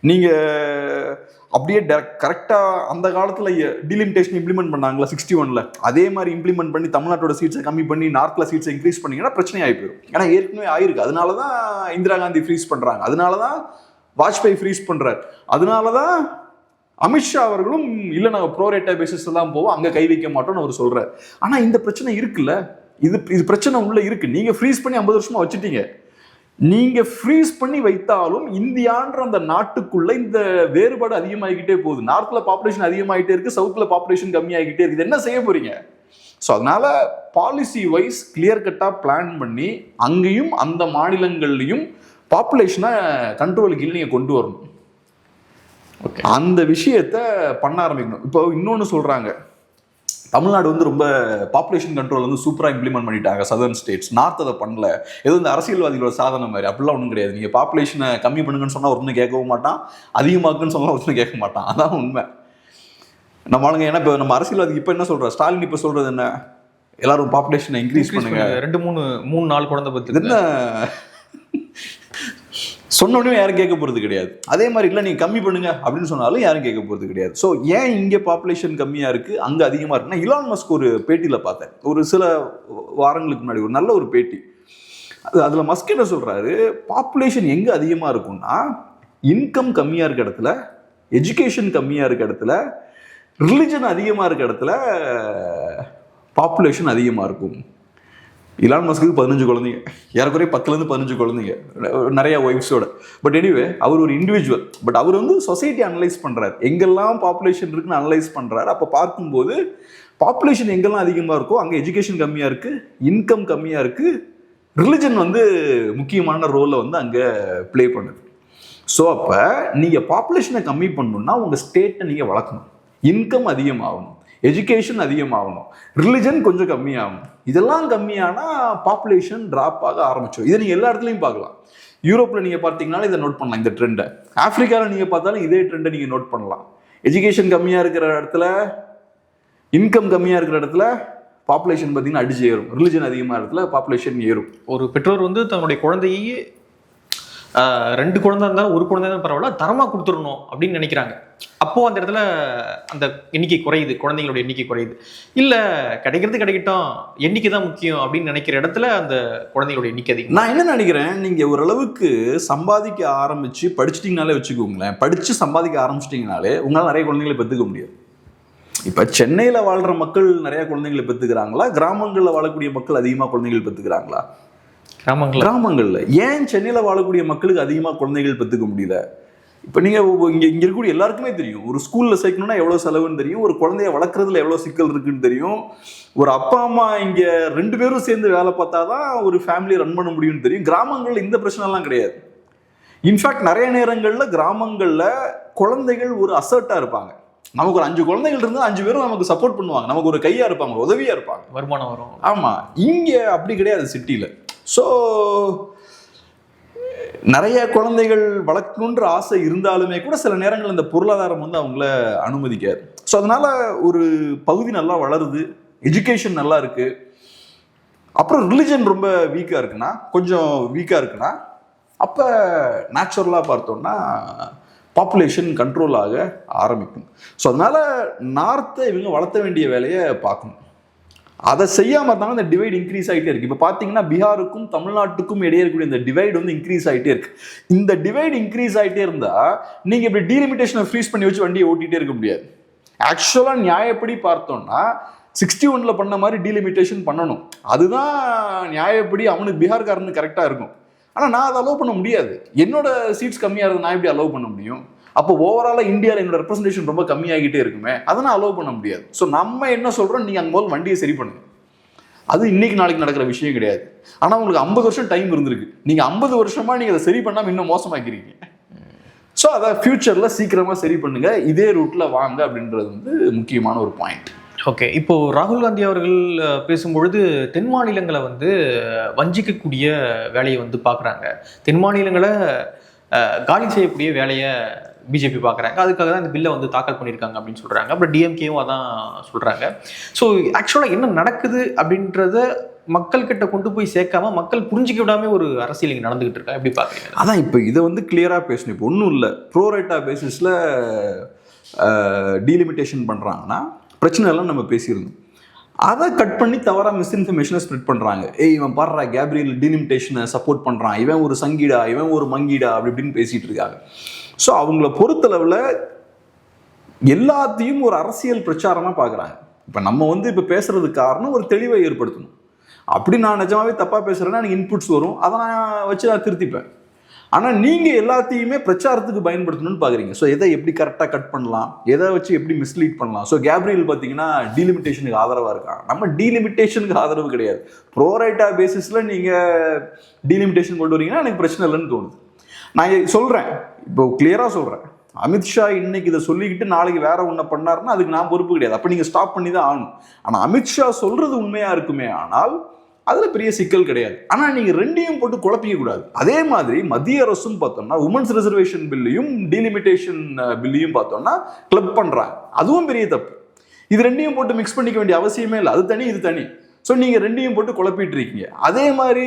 நீங்கள் அப்படியே கரெக்டாக அந்த காலத்தில் டீலிமிட்டேஷன் இம்ப்ளிமெண்ட் பண்ணாங்களா 61ல், அதே மாதிரி இம்ப்ளிமெண்ட் பண்ணி தமிழ்நாட்டோட சீட்ஸை கம்மி பண்ணி நார்த்தில் சீட்ஸை இன்க்ரீஸ் பண்ணிங்கன்னா பிரச்சனை ஆகி போயிடும். ஏன்னா ஏற்கனவே ஆயிருக்கு. அதனால தான் இந்திரா காந்தி ஃப்ரீஸ் பண்ணுறாங்க, அதனால தான் வாஜ்பாய் ஃப்ரீஸ் பண்ணுறாரு, அதனால தான் அமித்ஷா அவர்களும் இல்லை நாங்கள் ப்ரோரேட்டா பேசிஸ் தான் போவோம், அங்கே கை வைக்க மாட்டோம்னு அவர் சொல்கிறார். ஆனால் இந்த பிரச்சனை இருக்குல்ல, இது பிரச்சனை உள்ளே இருக்குது. நீங்கள் ஃப்ரீஸ் பண்ணி 50 வருஷமாக வச்சுட்டீங்க. நீங்க ஃப்ரீஸ் பண்ணி வைத்தாலும் இந்தியான்ற அந்த நாட்டுக்குள்ள இந்த வேறுபாடு அதிகமாகிக்கிட்டே போகுது. நார்த்ல பாப்புலேஷன் அதிகமாகிட்டே இருக்கு, சவுத்ல பாப்புலேஷன் கம்மியாகிக்கிட்டே இருக்கு. என்ன செய்ய போறீங்க? ஸோ அதனால பாலிசி வைஸ் கிளியர் கட்டா பிளான் பண்ணி அங்கேயும் அந்த மாநிலங்கள்லையும் பாப்புலேஷனை கண்ட்ரோலுக்கு நீங்க கொண்டு வரணும். அந்த விஷயத்த பண்ண ஆரம்பிக்கணும். இப்போ இன்னொன்னு சொல்றாங்க, தமிழ்நாடு வந்து ரொம்ப பாப்புலேஷன் கண்ட்ரோல் வந்து சூப்பராக இம்ப்ளிமெண்ட் பண்ணிட்டாங்க சதர்ன் ஸ்டேட்ஸ், நார்த் அதை பண்ணல, ஏதோ இந்த அரசியல்வாதிகளோட சாதனை மாதிரி. அப்படிலாம் ஒன்றும் கிடையாது. நீங்கள் பாப்புலேஷனை கம்மி பண்ணுங்கன்னு சொன்னால் ஒன்றும் கேட்கவும் மாட்டான், அதிகமாக்குன்னு சொன்னால் ஒன்றும் கேட்க மாட்டான். அதான் உண்மை. நம்ம ஆளுங்க ஏன்னா இப்போ நம்ம அரசியல்வாதி இப்போ என்ன சொல்கிறோம், ஸ்டாலின் இப்போ சொல்கிறது என்ன, எல்லாரும் பாப்புலேஷனை இன்க்ரீஸ் பண்ணுங்க, 2-3 குழந்தை பற்றி என்ன சொன்னோடனே யாரும் கேட்க போகிறது கிடையாது. அதே மாதிரி இல்லை நீங்கள் கம்மி பண்ணுங்க அப்படின்னு சொன்னாலும் யாரும் கேட்க போகிறது கிடையாது. ஸோ ஏன் இங்கே பாப்புலேஷன் கம்மியாக இருக்குது அங்கே அதிகமாக இருக்குன்னா, இலான் மஸ்க் ஒரு பேட்டியில் பார்த்தேன் ஒரு சில வாரங்களுக்கு முன்னாடி, ஒரு நல்ல ஒரு பேட்டி. அதில் மஸ்க் என்ன சொல்கிறாரு, பாப்புலேஷன் எங்கே அதிகமாக இருக்கும்னா இன்கம் கம்மியாக இருக்க இடத்துல, எஜுகேஷன் கம்மியாக இருக்க இடத்துல, ரிலிஜன் அதிகமாக இருக்க இடத்துல பாப்புலேஷன் அதிகமாக இருக்கும். இலான் மஸ்க்கு 15 குழந்தைங்க, ஏறக்குறைய 10லேருந்து 15 குழந்தைங்க, நிறைய ஒய்ஃப்ஸோட. பட் எனிவே அவர் ஒரு இண்டிவிஜுவல். பட் அவர் வந்து சொசைட்டி அனலைஸ் பண்ணுறாரு, எங்கெல்லாம் பாப்புலேஷன் இருக்குன்னு அனலைஸ் பண்ணுறாரு. அப்போ பார்க்கும்போது பாப்புலேஷன் எங்கெல்லாம் அதிகமாக இருக்கோ அங்கே எஜுகேஷன் கம்மியாக இருக்குது, இன்கம் கம்மியாக இருக்குது, ரிலிஜன் வந்து முக்கியமான ரோலை வந்து அங்கே ப்ளே பண்ணுது. ஸோ அப்போ நீங்கள் பாப்புலேஷனை கம்மி பண்ணணும்னா உங்கள் ஸ்டேட்டை நீங்கள் வளர்க்கணும், இன்கம் அதிகமாகணும், எஜுகேஷன் அதிகமாகணும், ரிலிஜன் கொஞ்சம் கம்மியாகணும். இதெல்லாம் கம்மியானா பாப்புலேஷன் ட்ராப் ஆக ஆரம்பிச்சோம். இதை நீங்கள் எல்லா இடத்துலையும் பார்க்கலாம். யூரோப்பில் நீங்கள் பார்த்தீங்கன்னாலும் இதை நோட் பண்ணலாம், இந்த ட்ரெண்டை. ஆப்பிரிக்காவில் நீங்கள் பார்த்தாலும் இதே ட்ரெண்டை நீங்கள் நோட் பண்ணலாம். எஜுகேஷன் கம்மியாக இருக்கிற இடத்துல, இன்கம் கம்மியாக இருக்கிற இடத்துல பாப்புலேஷன் பார்த்தீங்கன்னா அடிச்சு ஏறும், ரிலிஜன் அதிகமாக இடத்துல பாப்புலேஷன் ஏறும். ஒரு பெற்றோர் வந்து தன்னுடைய குழந்தையே 2 குழந்தை இருந்தாலும் 1 குழந்தை தான் பரவாயில்ல, தரமாக கொடுத்துடணும் அப்படின்னு நினைக்கிறாங்க. அப்போது அந்த இடத்துல அந்த எண்ணிக்கை குறையுது, குழந்தைங்களோட எண்ணிக்கை குறையுது. இல்லை கிடைக்கிறது கிடைக்கட்டும், எண்ணிக்கை தான் முக்கியம் அப்படின்னு நினைக்கிற இடத்துல அந்த குழந்தைங்களோட எண்ணிக்கை அதிகம். நான் என்ன நினைக்கிறேன், நீங்கள் ஓரளவுக்கு சம்பாதிக்க ஆரம்பித்து படிச்சிட்டிங்கனாலே வச்சுக்கோங்களேன், படித்து சம்பாதிக்க ஆரம்பிச்சிட்டிங்கனாலே உங்களால் நிறைய குழந்தைங்களை பெற்றுக்க முடியாது. இப்போ சென்னையில் வாழ்கிற மக்கள் நிறையா குழந்தைங்களை பெற்றுக்கிறாங்களா, கிராமங்களில் வாழக்கூடிய மக்கள் அதிகமாக குழந்தைகள் பெற்றுக்கிறாங்களா? கிராமங்களில். ஏன் சென்னையில் வாழக்கூடிய மக்களுக்கு அதிகமாக குழந்தைகள் பெற்றுக்க முடியல? இப்போ நீங்கள் இங்கே இருக்கக்கூடிய எல்லாருக்குமே தெரியும், ஒரு ஸ்கூலில் சேர்க்கணும்னா எவ்வளோ செலவுன்னு தெரியும், ஒரு குழந்தைய வளர்க்குறதுல எவ்வளோ சிக்கல் இருக்குன்னு தெரியும், ஒரு அப்பா அம்மா இங்கே 2 பேரும் சேர்ந்து வேலை பார்த்தா தான் ஒரு ஃபேமிலியை ரன் பண்ண முடியும்னு தெரியும். கிராமங்களில் இந்த பிரச்சனைலாம் கிடையாது. இன்ஃபேக்ட் நிறைய நேரங்களில் கிராமங்களில் குழந்தைகள் ஒரு அசர்ட்டாக இருப்பாங்க. நமக்கு ஒரு 5 குழந்தைகள் இருந்தால் 5 பேரும் நமக்கு சப்போர்ட் பண்ணுவாங்க, நமக்கு ஒரு கையா இருப்பாங்க, உதவியா இருப்பாங்க, வருமானம் வரும். ஆமா, இங்க அப்படி கிடையாது சிட்டியில. ஸோ நிறைய குழந்தைகள் வளர்க்கணுன்ற ஆசை இருந்தாலுமே கூட சில நேரங்கள் இந்த பொருளாதாரம் வந்து அவங்கள அனுமதிக்காது. ஸோ அதனால ஒரு பகுதி நல்லா வளருது, எஜுகேஷன் நல்லா இருக்கு, அப்புறம் ரிலிஜன் ரொம்ப வீக்காக இருக்குன்னா, கொஞ்சம் வீக்காக இருக்குன்னா, அப்போ நேச்சுரலாக பார்த்தோம்னா பாப்புலேஷன் கண்ட்ரோல் ஆக ஆரம்பிக்கும். ஸோ அதனால நார்த்தை இவங்க வளர்த்த வேண்டிய வேலையை பார்க்கணும். அதை செய்யாமல் இருந்தாலும் இந்த டிவைட் இன்க்ரீஸ் ஆகிட்டே இருக்கு. இப்போ பார்த்தீங்கன்னா பீகாருக்கும் தமிழ்நாட்டுக்கும் இடையே இருக்கக்கூடிய இந்த டிவைட் வந்து இன்க்ரீஸ் ஆகிட்டே இருக்கு. இந்த டிவைட் இன்க்ரீஸ் ஆகிட்டே இருந்தால் நீங்கள் இப்படி டீலிமிட்டேஷனை ஃப்ரீஸ் பண்ணி வச்சு வண்டியை ஓட்டிகிட்டே இருக்க முடியாது. ஆக்சுவலாக நியாயப்படி பார்த்தோம்னா 61 பண்ண மாதிரி டீலிமிட்டேஷன் பண்ணணும். அதுதான் நியாயப்படி அவனுக்கு பீகார்காரனுக்கு கரெக்டாக இருக்கும். ஆனால் நான் அதை அலோவ் பண்ண முடியாது. என்னோட சீட்ஸ் கம்மியாக இருக்குது, நான் எப்படி அலோவ் பண்ண முடியும்? அப்போ ஓவராலாக இந்தியாவில் என்னோட ரெப்ரஸன்டேஷன் ரொம்ப கம்மியாகிட்டே இருக்குமே, அதை நான் அலோவ் பண்ண முடியாது. ஸோ நம்ம என்ன சொல்கிறோம், நீங்கள் அங்கே முதல் வண்டியை சரி பண்ணுங்க. அது இன்னைக்கு நாளைக்கு நடக்கிற விஷயம் கிடையாது. ஆனால் உங்களுக்கு 50 வருஷம் டைம் இருந்திருக்கு. நீங்கள் 50 வருஷமாக நீங்கள் அதை சரி பண்ணாமல் இன்னும் மோசமாக்கிறீங்க. ஸோ அதை ஃபியூச்சரில் சீக்கிரமாக சரி பண்ணுங்க, இதே ரூட்டில் வாங்க அப்படின்றது வந்து முக்கியமான ஒரு பாயிண்ட். ஓகே, இப்போ ராகுல் காந்தி அவர்கள் பேசும்பொழுது தென் மாநிலங்களை வந்து வஞ்சிக்கக்கூடிய வேலையை வந்து பார்க்குறாங்க, தென் மாநிலங்களை காலி செய்யக்கூடிய வேலையை பிஜேபி பார்க்குறாங்க, அதுக்காக தான் இந்த பில்லை வந்து தாக்கல் பண்ணியிருக்காங்க அப்படின்னு சொல்கிறாங்க. அப்புறம் டிஎம்கேவும் அதான் சொல்கிறாங்க. ஸோ ஆக்சுவலாக என்ன நடக்குது அப்படின்றத மக்கள்கிட்ட கொண்டு போய் சேர்க்காம மக்கள் புரிஞ்சிக்க விடாமல் ஒரு அரசியல் இங்கே நடந்துகிட்டு இருக்கா, எப்படி பார்க்குறீங்க? அதான் இப்போ இதை வந்து கிளியராக பேசணும். இப்போ ஒன்றும் இல்லை, ப்ரோரேட்டா பேசிஸில் டீலிமிட்டேஷன் பண்ணுறாங்கன்னா பிரச்சனை எல்லாம் நம்ம பேசியிருந்தோம். அதை கட் பண்ணி தவறாக மிஸ்இன்ஃபர்மேஷனை ஸ்ப்ரெட் பண்ணுறாங்க. இவன் பாடுறா கேப்ரியல் டீலிமிட்டேஷனை சப்போர்ட் பண்ணுறான், இவன் ஒரு சங்கீடா, இவன் ஒரு மங்கீடா, அப்படி இப்படின்னு பேசிகிட்டு இருக்காங்க. ஸோ அவங்கள பொறுத்தளவில் எல்லாத்தையும் ஒரு அரசியல் பிரச்சாரமாக பார்க்குறாங்க. இப்போ நம்ம வந்து இப்போ பேசுறதுக்கு காரணம் ஒரு தெளிவை ஏற்படுத்தணும். அப்படி நான் நிஜமாவே தப்பாக பேசுகிறேன்னா எனக்கு இன்புட்ஸ் வரும், அதை நான் வச்சு நான் திருத்திப்பேன். ஆனால் நீங்கள் எல்லாத்தையுமே பிரச்சாரத்துக்கு பயன்படுத்தணும்னு பார்க்குறீங்க. ஸோ எதை எப்படி கரெக்டாக கட் பண்ணலாம், எதை வச்சு எப்படி மிஸ்லீட் பண்ணலாம். ஸோ கேப்ரியல் பார்த்தீங்கன்னா டீலிமிட்டேஷனுக்கு ஆதரவாக இருக்காங்க. நம்ம டீலிமிட்டேஷனுக்கு ஆதரவு கிடையாது. ப்ரோரைட்டா பேசிஸில் நீங்கள் டீலிமிட்டேஷன் கொண்டு வரீங்கன்னா எனக்கு பிரச்சனை இல்லைன்னு தோணுது. நான் சொல்கிறேன், இப்போ கிளியராக சொல்கிறேன், அமித்ஷா இன்னைக்கு இதை சொல்லிக்கிட்டு நாளைக்கு வேற ஒன்றை பண்ணாருன்னா அதுக்கு நான் பொறுப்பு கிடையாது. அப்போ நீங்கள் ஸ்டாப் பண்ணி தான் ஆகணும். ஆனால் அமித்ஷா சொல்கிறது உண்மையாக இருக்குமே ஆனால் அதில் பெரிய சிக்கல் கிடையாது. ஆனால் நீங்கள் ரெண்டையும் போட்டு குழப்பிக்க கூடாது. அதே மாதிரி மத்திய அரசும் பார்த்தோம்னா உமன்ஸ் ரிசர்வேஷன் பில்லையும் டீலிமிட்டேஷன் பில்லையும் பார்த்தோம்னா கிளப் பண்ணுறாங்க. அதுவும் பெரிய தப்பு. இது ரெண்டையும் போட்டு மிக்ஸ் பண்ணிக்க வேண்டிய அவசியமே இல்லை. அது தனி, இது தனி. ஸோ நீங்கள் ரெண்டையும் போட்டு குழப்பிட்டு இருக்கீங்க. அதே மாதிரி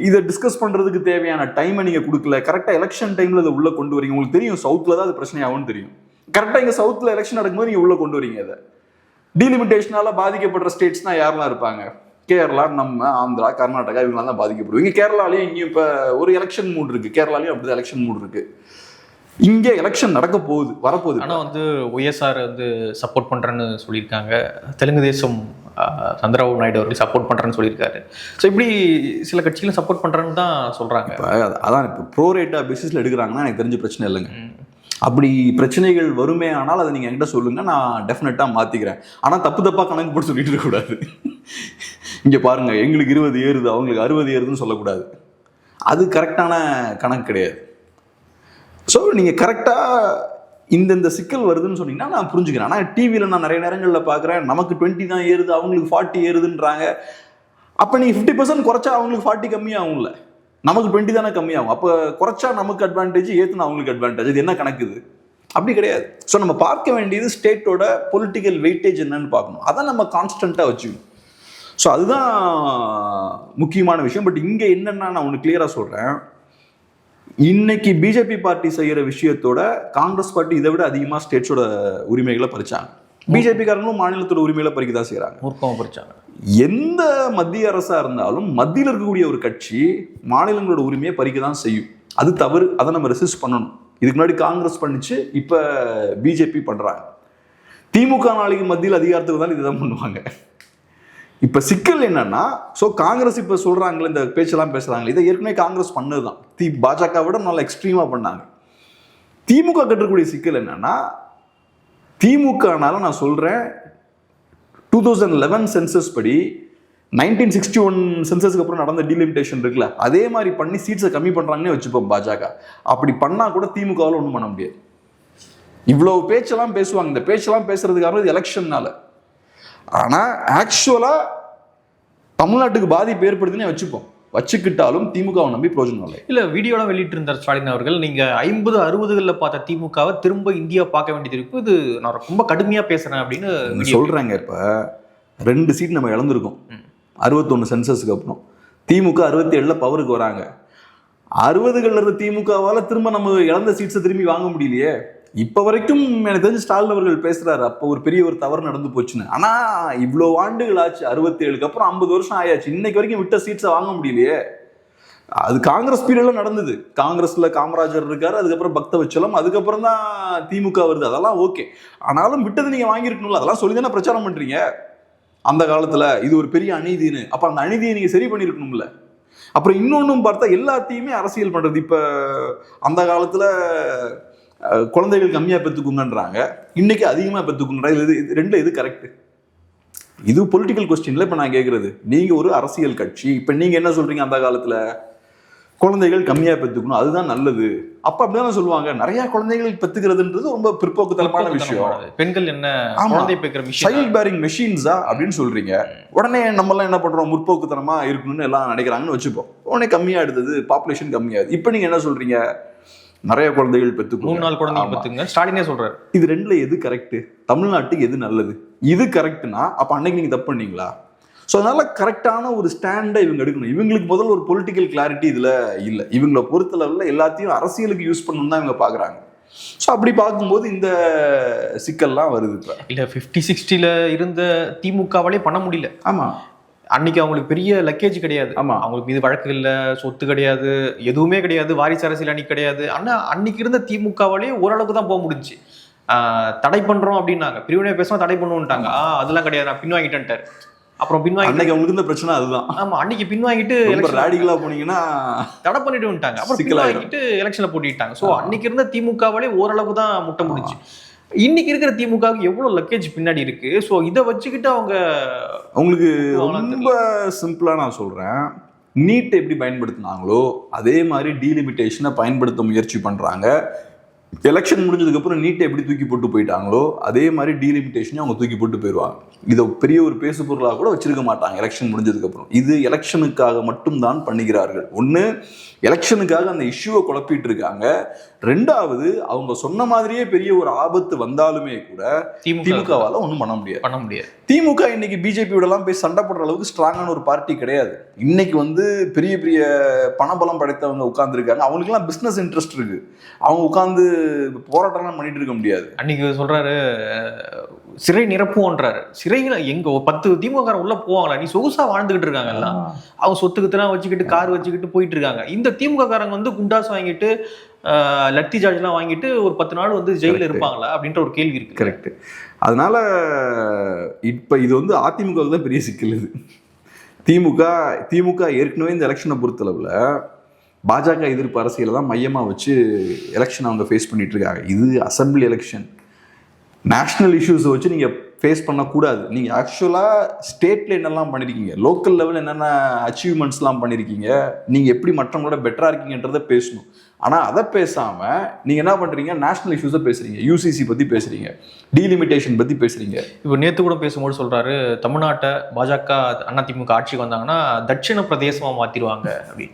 இதை டிஸ்கஸ் பண்ணுறதுக்கு தேவையான டைமை நீங்கள் கொடுக்கல. கரெக்டாக எலெக்ஷன் டைமில் இதை உள்ளே கொண்டு வரீங்க. உங்களுக்கு தெரியும் சவுத்தில் தான் அது பிரச்சனையாகும்னு தெரியும். கரெக்டாக இங்கே சவுத்தில் எலெக்ஷன் நடக்கும்போது நீங்கள் உள்ளே கொண்டு வரீங்க. அதை டீலிமிட்டேஷனால பாதிக்கப்படுற ஸ்டேட்ஸ்னால் யாரெல்லாம் இருப்பாங்க? கேரளா, நம்ம ஆந்திரா, கர்நாடகா, இவங்களாம் தான் பாதிக்கப்படுவோம். இங்கே கேரளாலையும் இங்கேயும் இப்போ ஒரு எலெக்ஷன் மூட் இருக்குது. கேரளாலையும் அப்படி தான் எலெக்ஷன் மூட் இருக்குது. இங்கே எலெக்ஷன் நடக்க போகுது, வரப்போகுது. ஆனால் வந்து ஒய்எஸ்ஆர் வந்து சப்போர்ட் பண்ணுறேன்னு சொல்லியிருக்காங்க. தெலுங்கு தேசம் சந்திரபாபு நாயுடு அவர்கள் சப்போர்ட் பண்ணுறேன்னு சொல்லியிருக்காரு. ஸோ இப்படி சில கட்சிகளும் சப்போர்ட் பண்ணுறேன்னு தான் சொல்கிறாங்க. அதான் இப்போ ப்ரோரேட்டா பேசிஸில் எடுக்கிறாங்கன்னா எனக்கு தெரிஞ்ச பிரச்சனை இல்லைங்க. அப்படி பிரச்சனைகள் வருமே ஆனால் அதை நீங்கள் என்கிட்ட சொல்லுங்கள், நான் டெஃபினட்டாக மாற்றிக்கிறேன். ஆனால் தப்பாக கணக்கு போட்டு சொல்லிட்டு இருக்கக்கூடாது. இங்கே பாருங்கள், எங்களுக்கு 20 ஏறுது, அவங்களுக்கு 60 ஏறுதுன்னு சொல்லக்கூடாது. அது கரெக்டான கணக்கு கிடையாது. ஸோ நீங்கள் கரெக்டாக இந்த சிக்கல் வருதுன்னு சொன்னீங்கன்னா நான் புரிஞ்சுக்கிறேன். ஆனால் டிவியில் நான் நிறைய நேரங்களில் பார்க்குறேன், நமக்கு 20 தான் ஏறுது, அவங்களுக்கு 40 ஏறுதுன்றாங்க. அப்போ நீங்கள் 50% குறைச்சா அவங்களுக்கு 40 கம்மியாகும்ல, நமக்கு 20 தானே கம்மியாகும். அப்போ குறைச்சா நமக்கு அட்வான்டேஜ், ஏற்றுனா அவங்களுக்கு அட்வான்டேஜ். இது என்ன கணக்குது? அப்படி கிடையாது. ஸோ நம்ம பார்க்க வேண்டியது ஸ்டேட்டோட பொலிட்டிக்கல் வெயிட்டேஜ் என்னன்னு பார்க்கணும். அதை நம்ம கான்ஸ்டண்ட்டாக வச்சுக்கணும். ஸோ அதுதான் முக்கியமான விஷயம். பட் இங்கே என்னென்னா நான் ஒன்று கிளியராக சொல்கிறேன், இன்னைக்கு பிஜேபி பார்ட்டி செய்கிற விஷயத்தோட காங்கிரஸ் பார்ட்டி இதை விட அதிகமாக ஸ்டேட்ஸோட உரிமைகளை பறிச்சாங்க. பிஜேபிக்காரங்களும் மாநிலத்தோட உரிமைகளை பறிக்க தான் செய்கிறாங்க, பறிச்சாங்க. எந்த மத்திய அரசாக இருந்தாலும் மத்தியில் இருக்கக்கூடிய ஒரு கட்சி மாநிலங்களோட உரிமையை பறிக்க தான் செய்யும். அது தவறு, அதை நம்ம ரெசிஸ்ட் பண்ணணும். இதுக்கு முன்னாடி காங்கிரஸ் பண்ணிச்சு, இப்போ பிஜேபி பண்ணுறாங்க. திமுக நாளைக்கு மத்தியில் அதிகாரத்துக்கு தான் இதுதான் பண்ணுவாங்க. இப்போ சிக்கல் என்னன்னா, ஸோ காங்கிரஸ் இப்போ சொல்கிறாங்களே, இந்த பேச்செல்லாம் பேசுகிறாங்களே, இதை ஏற்கனவே காங்கிரஸ் பண்ணது தான். பாஜக விட நல்லா எக்ஸ்ட்ரீமாக பண்ணாங்க. திமுக கட்டக்கூடிய சிக்கல் என்னன்னா, திமுகனால நான் சொல்கிறேன், 2011 சென்சஸ் படி 1961 சென்சஸ்க்கு அப்புறம் நடந்த டீலிமிட்டேஷன் இருக்குல்ல, அதே மாதிரி பண்ணி சீட்ஸை கம்மி பண்ணுறாங்கன்னே வச்சுப்போம் பாஜக. அப்படி பண்ணால் கூட திமுகவில் ஒன்றும் பண்ண முடியாது. இவ்வளவு பேச்செல்லாம் பேசுவாங்க. இந்த பேச்செல்லாம் பேசுறதுக்காக இது எலெக்ஷன்னால. ஆனா ஆக்சுவலா தமிழ்நாட்டுக்கு பாதிப்பு ஏற்படுதுன்னே வச்சுக்கிட்டாலும் திமுகவை நம்பி பிரயோஜனம் இல்லை. இல்ல வீடியோலாம் வெளியிட்டு இருந்தார் ஸ்டாலின் அவர்கள். நீங்க 50-60களில் பார்த்த திமுகவை திரும்ப இந்தியா பார்க்க வேண்டியது இருக்கு, இது நான் ரொம்ப கடுமையா பேசுறேன் அப்படின்னு சொல்றாங்க. இப்ப 2 சீட் நம்ம இழந்திருக்கோம் 61 சென்சஸ்க்கு அப்புறம். திமுக 67ல பவருக்கு வராங்க. 60களில் இருந்த திமுகவால திரும்ப நம்ம இழந்த சீட்ஸை திரும்பி வாங்க முடியலையே. இப்ப வரைக்கும் எனக்கு தெரிஞ்சு ஸ்டாலின் அவர்கள் பேசுறாரு, அப்போ ஒரு பெரிய ஒரு தவறு நடந்து போச்சுன்னு. ஆனா இவ்வளவு ஆண்டுகள் ஆச்சு, 67க்கு அப்புறம் 50 வருஷம் ஆயாச்சு, இன்னைக்கு வரைக்கும் விட்ட சீட்ஸை வாங்க முடியலையே. அது காங்கிரஸ் பீரியட்ல நடந்தது. காங்கிரஸ்ல காமராஜர் இருக்காரு, அதுக்கப்புறம் பக்தவச்சலம், அதுக்கப்புறம் தான் திமுக வருது. அதெல்லாம் ஓகே. ஆனாலும் விட்டது நீங்க வாங்கிருக்கணும்ல. அதெல்லாம் சொல்லி தானே பிரச்சாரம் பண்றீங்க அந்த காலத்துல. இது ஒரு பெரிய அநீதின்னு. அப்ப அந்த அநீதியை நீங்க சரி பண்ணிருக்கணும்ல. அப்புறம் இன்னொன்னும் பார்த்தா எல்லாத்தையுமே அரசியல் பண்றது. இப்ப அந்த காலத்துல குழந்தைகள் கம்மியா பெற்றுக்குங்கன்றாங்க, இன்னைக்கு அதிகமா பெற்றுக்குன்றாங்க. இது ரெண்டு எது கரெக்ட்? இது பொலிட்டிக்கல் கொஸ்டின்ல இப்ப நான் கேட்கறது. நீங்க ஒரு அரசியல் கட்சி, இப்ப நீங்க என்ன சொல்றீங்க? அந்த காலத்துல குழந்தைகள் கம்மியா பெற்றுக்கணும், அதுதான் நல்லது. அப்ப அப்படிதான் சொல்லுவாங்க. நிறைய குழந்தைகள் பெற்றுக்கிறதுன்றது ரொம்ப பிற்போக்குத்தனமான விஷயம். பெண்கள் என்ன குழந்தை பெக்கிற சைல்ட் பேரிங் மெஷின்ஸா அப்படின்னு சொல்றீங்க. உடனே நம்ம எல்லாம் என்ன பண்றோம்? முற்போக்குத்தனமா இருக்கணும்னு எல்லாம் நினைக்கிறாங்கன்னு வச்சுப்போம். உடனே கம்மியா எடுத்தது, பாப்புலேஷன் கம்மியாகுது. இப்ப நீங்க என்ன சொல்றீங்க? நிறைய குழந்தைகள் பெற்றுக்கணும், 3-4 குழந்தைகள் பெற்றுங்க ஸ்டாலினே சொல்றாரு. இது ரெண்டுல எது கரெக்ட்? தமிழ்நாட்டுக்கு எது நல்லது? இது கரெக்ட்னா அப்ப அன்னைக்கு நீங்க தப்பு பண்ணீங்களா? ஸோ அதனால கரெக்டான ஒரு ஸ்டாண்டை இவங்க எடுக்கணும். இவங்களுக்கு முதல்ல ஒரு பொலிட்டிக்கல் கிளாரிட்டி இதுல இல்லை. இவங்களை பொறுத்தளவில் எல்லாத்தையும் அரசியலுக்கு யூஸ் பண்ணணும் தான் இவங்க பாக்குறாங்க. ஸோ அப்படி பார்க்கும்போது இந்த சிக்கல்லாம் வருது. இப்போ இல்லை 50-60ல இருந்த திமுகவாலே பண்ண முடியல. ஆமா, அன்னைக்கு அவங்களுக்கு பெரிய லக்கேஜ் கிடையாது. ஆமா, அவங்களுக்கு மீது வழக்கு இல்லை, சொத்து கிடையாது, எதுவுமே கிடையாது, வாரிசு அரசியல் அன்னைக்கு கிடையாது. ஆனா அன்னைக்கு இருந்த திமுகவாலே ஓரளவுக்கு தான் போக முடிஞ்சு. தடை பண்றோம் அப்படின்னாங்க, பிரிவினை பேசுவோம், தடை பண்ணுவோம்ட்டாங்க. அதெல்லாம் கிடையாது, நான் பின்வாங்கிட்டேன்ட்டார். அப்புறம் பின்வாங்கி அன்னைக்கு அவங்களுக்கு இருந்த பிரச்சனை அதுதான். ஆமா, அன்னைக்கு பின்வாங்கிட்டு ராடிகலா போனீங்கன்னா தடை பண்ணிட்டு வந்துட்டாங்க. அப்புறம் பின்வாங்கிட்டு எலெக்ஷன்ல போட்டிட்டாங்க. ஸோ அன்னைக்கு இருந்த திமுகவாலே ஓரளவுக்கு தான் முட்டை முடிச்சு. இன்னைக்கு இருக்கிற திமுகவுக்கு எவ்வளவு லக்கேஜ் பின்னாடி இருக்கு. ஸோ இதை வச்சுக்கிட்டு அவங்களுக்கு ரொம்ப சிம்பிளா நான் சொல்றேன், நீட்டை எப்படி பயன்படுத்தினாங்களோ அதே மாதிரி டீலிமிட்டேஷனை பயன்படுத்த முயற்சி பண்றாங்க. எலெக்ஷன் முடிஞ்சதுக்கு அப்புறம் நீட்டை எப்படி தூக்கி போட்டு போயிட்டாங்களோ அதே மாதிரி டீலிமிட்டேஷனையும் அவங்க தூக்கி போட்டு போயிடுவாங்க. இதை பெரிய ஒரு பேசு பொருளாக கூட வச்சிருக்க மாட்டாங்க எலெக்ஷன் முடிஞ்சதுக்கு அப்புறம். இது எலெக்ஷனுக்காக மட்டும்தான் பண்ணுகிறார்கள். ஒன்று, எலெக்ஷனுக்காக அந்த இஷ்யூவை குழப்பிட்டு இருக்காங்க. ரெண்டாவது, அவங்க சொன்ன மாதிரியே பெரிய ஒரு ஆபத்து வந்தாலுமே கூட திமுகவால ஒன்றும் பண்ண முடியாது. திமுக இன்னைக்கு பிஜேபியோட எல்லாம் போய் சண்டை போடுற அளவுக்கு ஸ்ட்ராங்கான ஒரு பார்ட்டி கிடையாது. இன்னைக்கு பெரிய பெரிய பணபலம் படைத்தவங்க உட்கார்ந்து இருக்காங்க. அவங்களுக்கு எல்லாம் பிசினஸ் இன்ட்ரெஸ்ட் இருக்கு. அவங்க உட்கார்ந்து போராட்டம்லாம் பண்ணிட்டு இருக்க முடியாது. அன்னைக்கு சொல்றாரு, சிறை நிரப்புவோன்றாரு. சிறையில எங்க 10 திமுக உள்ள போவாங்களா? நீ சொகுசா வாழ்ந்துகிட்டு இருக்காங்க எல்லாம். அவங்க சொத்துக்குத்தான் வச்சுக்கிட்டு கார் வச்சுக்கிட்டு போயிட்டு இருக்காங்க. இந்த திமுக காரங்க குண்டாஸ் வாங்கிட்டு லத்தி சார்ஜ் எல்லாம் வாங்கிட்டு ஒரு 10 நாள் ஜெயில இருப்பாங்களா அப்படின்ற ஒரு கேள்வி இருக்கு. கரெக்ட். அதனால இப்ப இது அதிமுக தான் பெரிய சிக்கல். இது திமுக ஏற்கனவே இந்த எலெக்ஷனை பொறுத்தளவுல பாஜக எதிர்ப்பு அரசியலை தான் மையமா வச்சு எலெக்ஷன் அவங்க ஃபேஸ் பண்ணிட்டு இருக்காங்க. இது அசம்பிளி எலெக்ஷன். நேஷனல் இஷ்யூஸை வச்சு நீங்கள் ஃபேஸ் பண்ணக்கூடாது. நீங்கள் ஆக்சுவலாக ஸ்டேட்டில் என்னெல்லாம் பண்ணியிருக்கீங்க, லோக்கல் லெவலில் என்னென்ன அச்சீவ்மெண்ட்ஸ்லாம் பண்ணியிருக்கீங்க, நீங்கள் எப்படி மற்றவங்களோட பெட்டராக இருக்கீங்கன்றதை பேசணும். ஆனால் அதை பேசாமல் நீங்கள் என்ன பண்ணுறீங்க? நேஷனல் இஷ்யூஸை பேசுகிறீங்க, யூசிசி பற்றி பேசுகிறீங்க, டீலிமிட்டேஷன் பற்றி பேசுகிறீங்க. இப்போ நேற்று கூட பேசும்போது சொல்கிறாரு, தமிழ்நாட்டை பாஜக அதிமுக ஆட்சிக்கு வந்தாங்கன்னா தட்சிண பிரதேசமாக மாற்றிடுவாங்க அப்படி.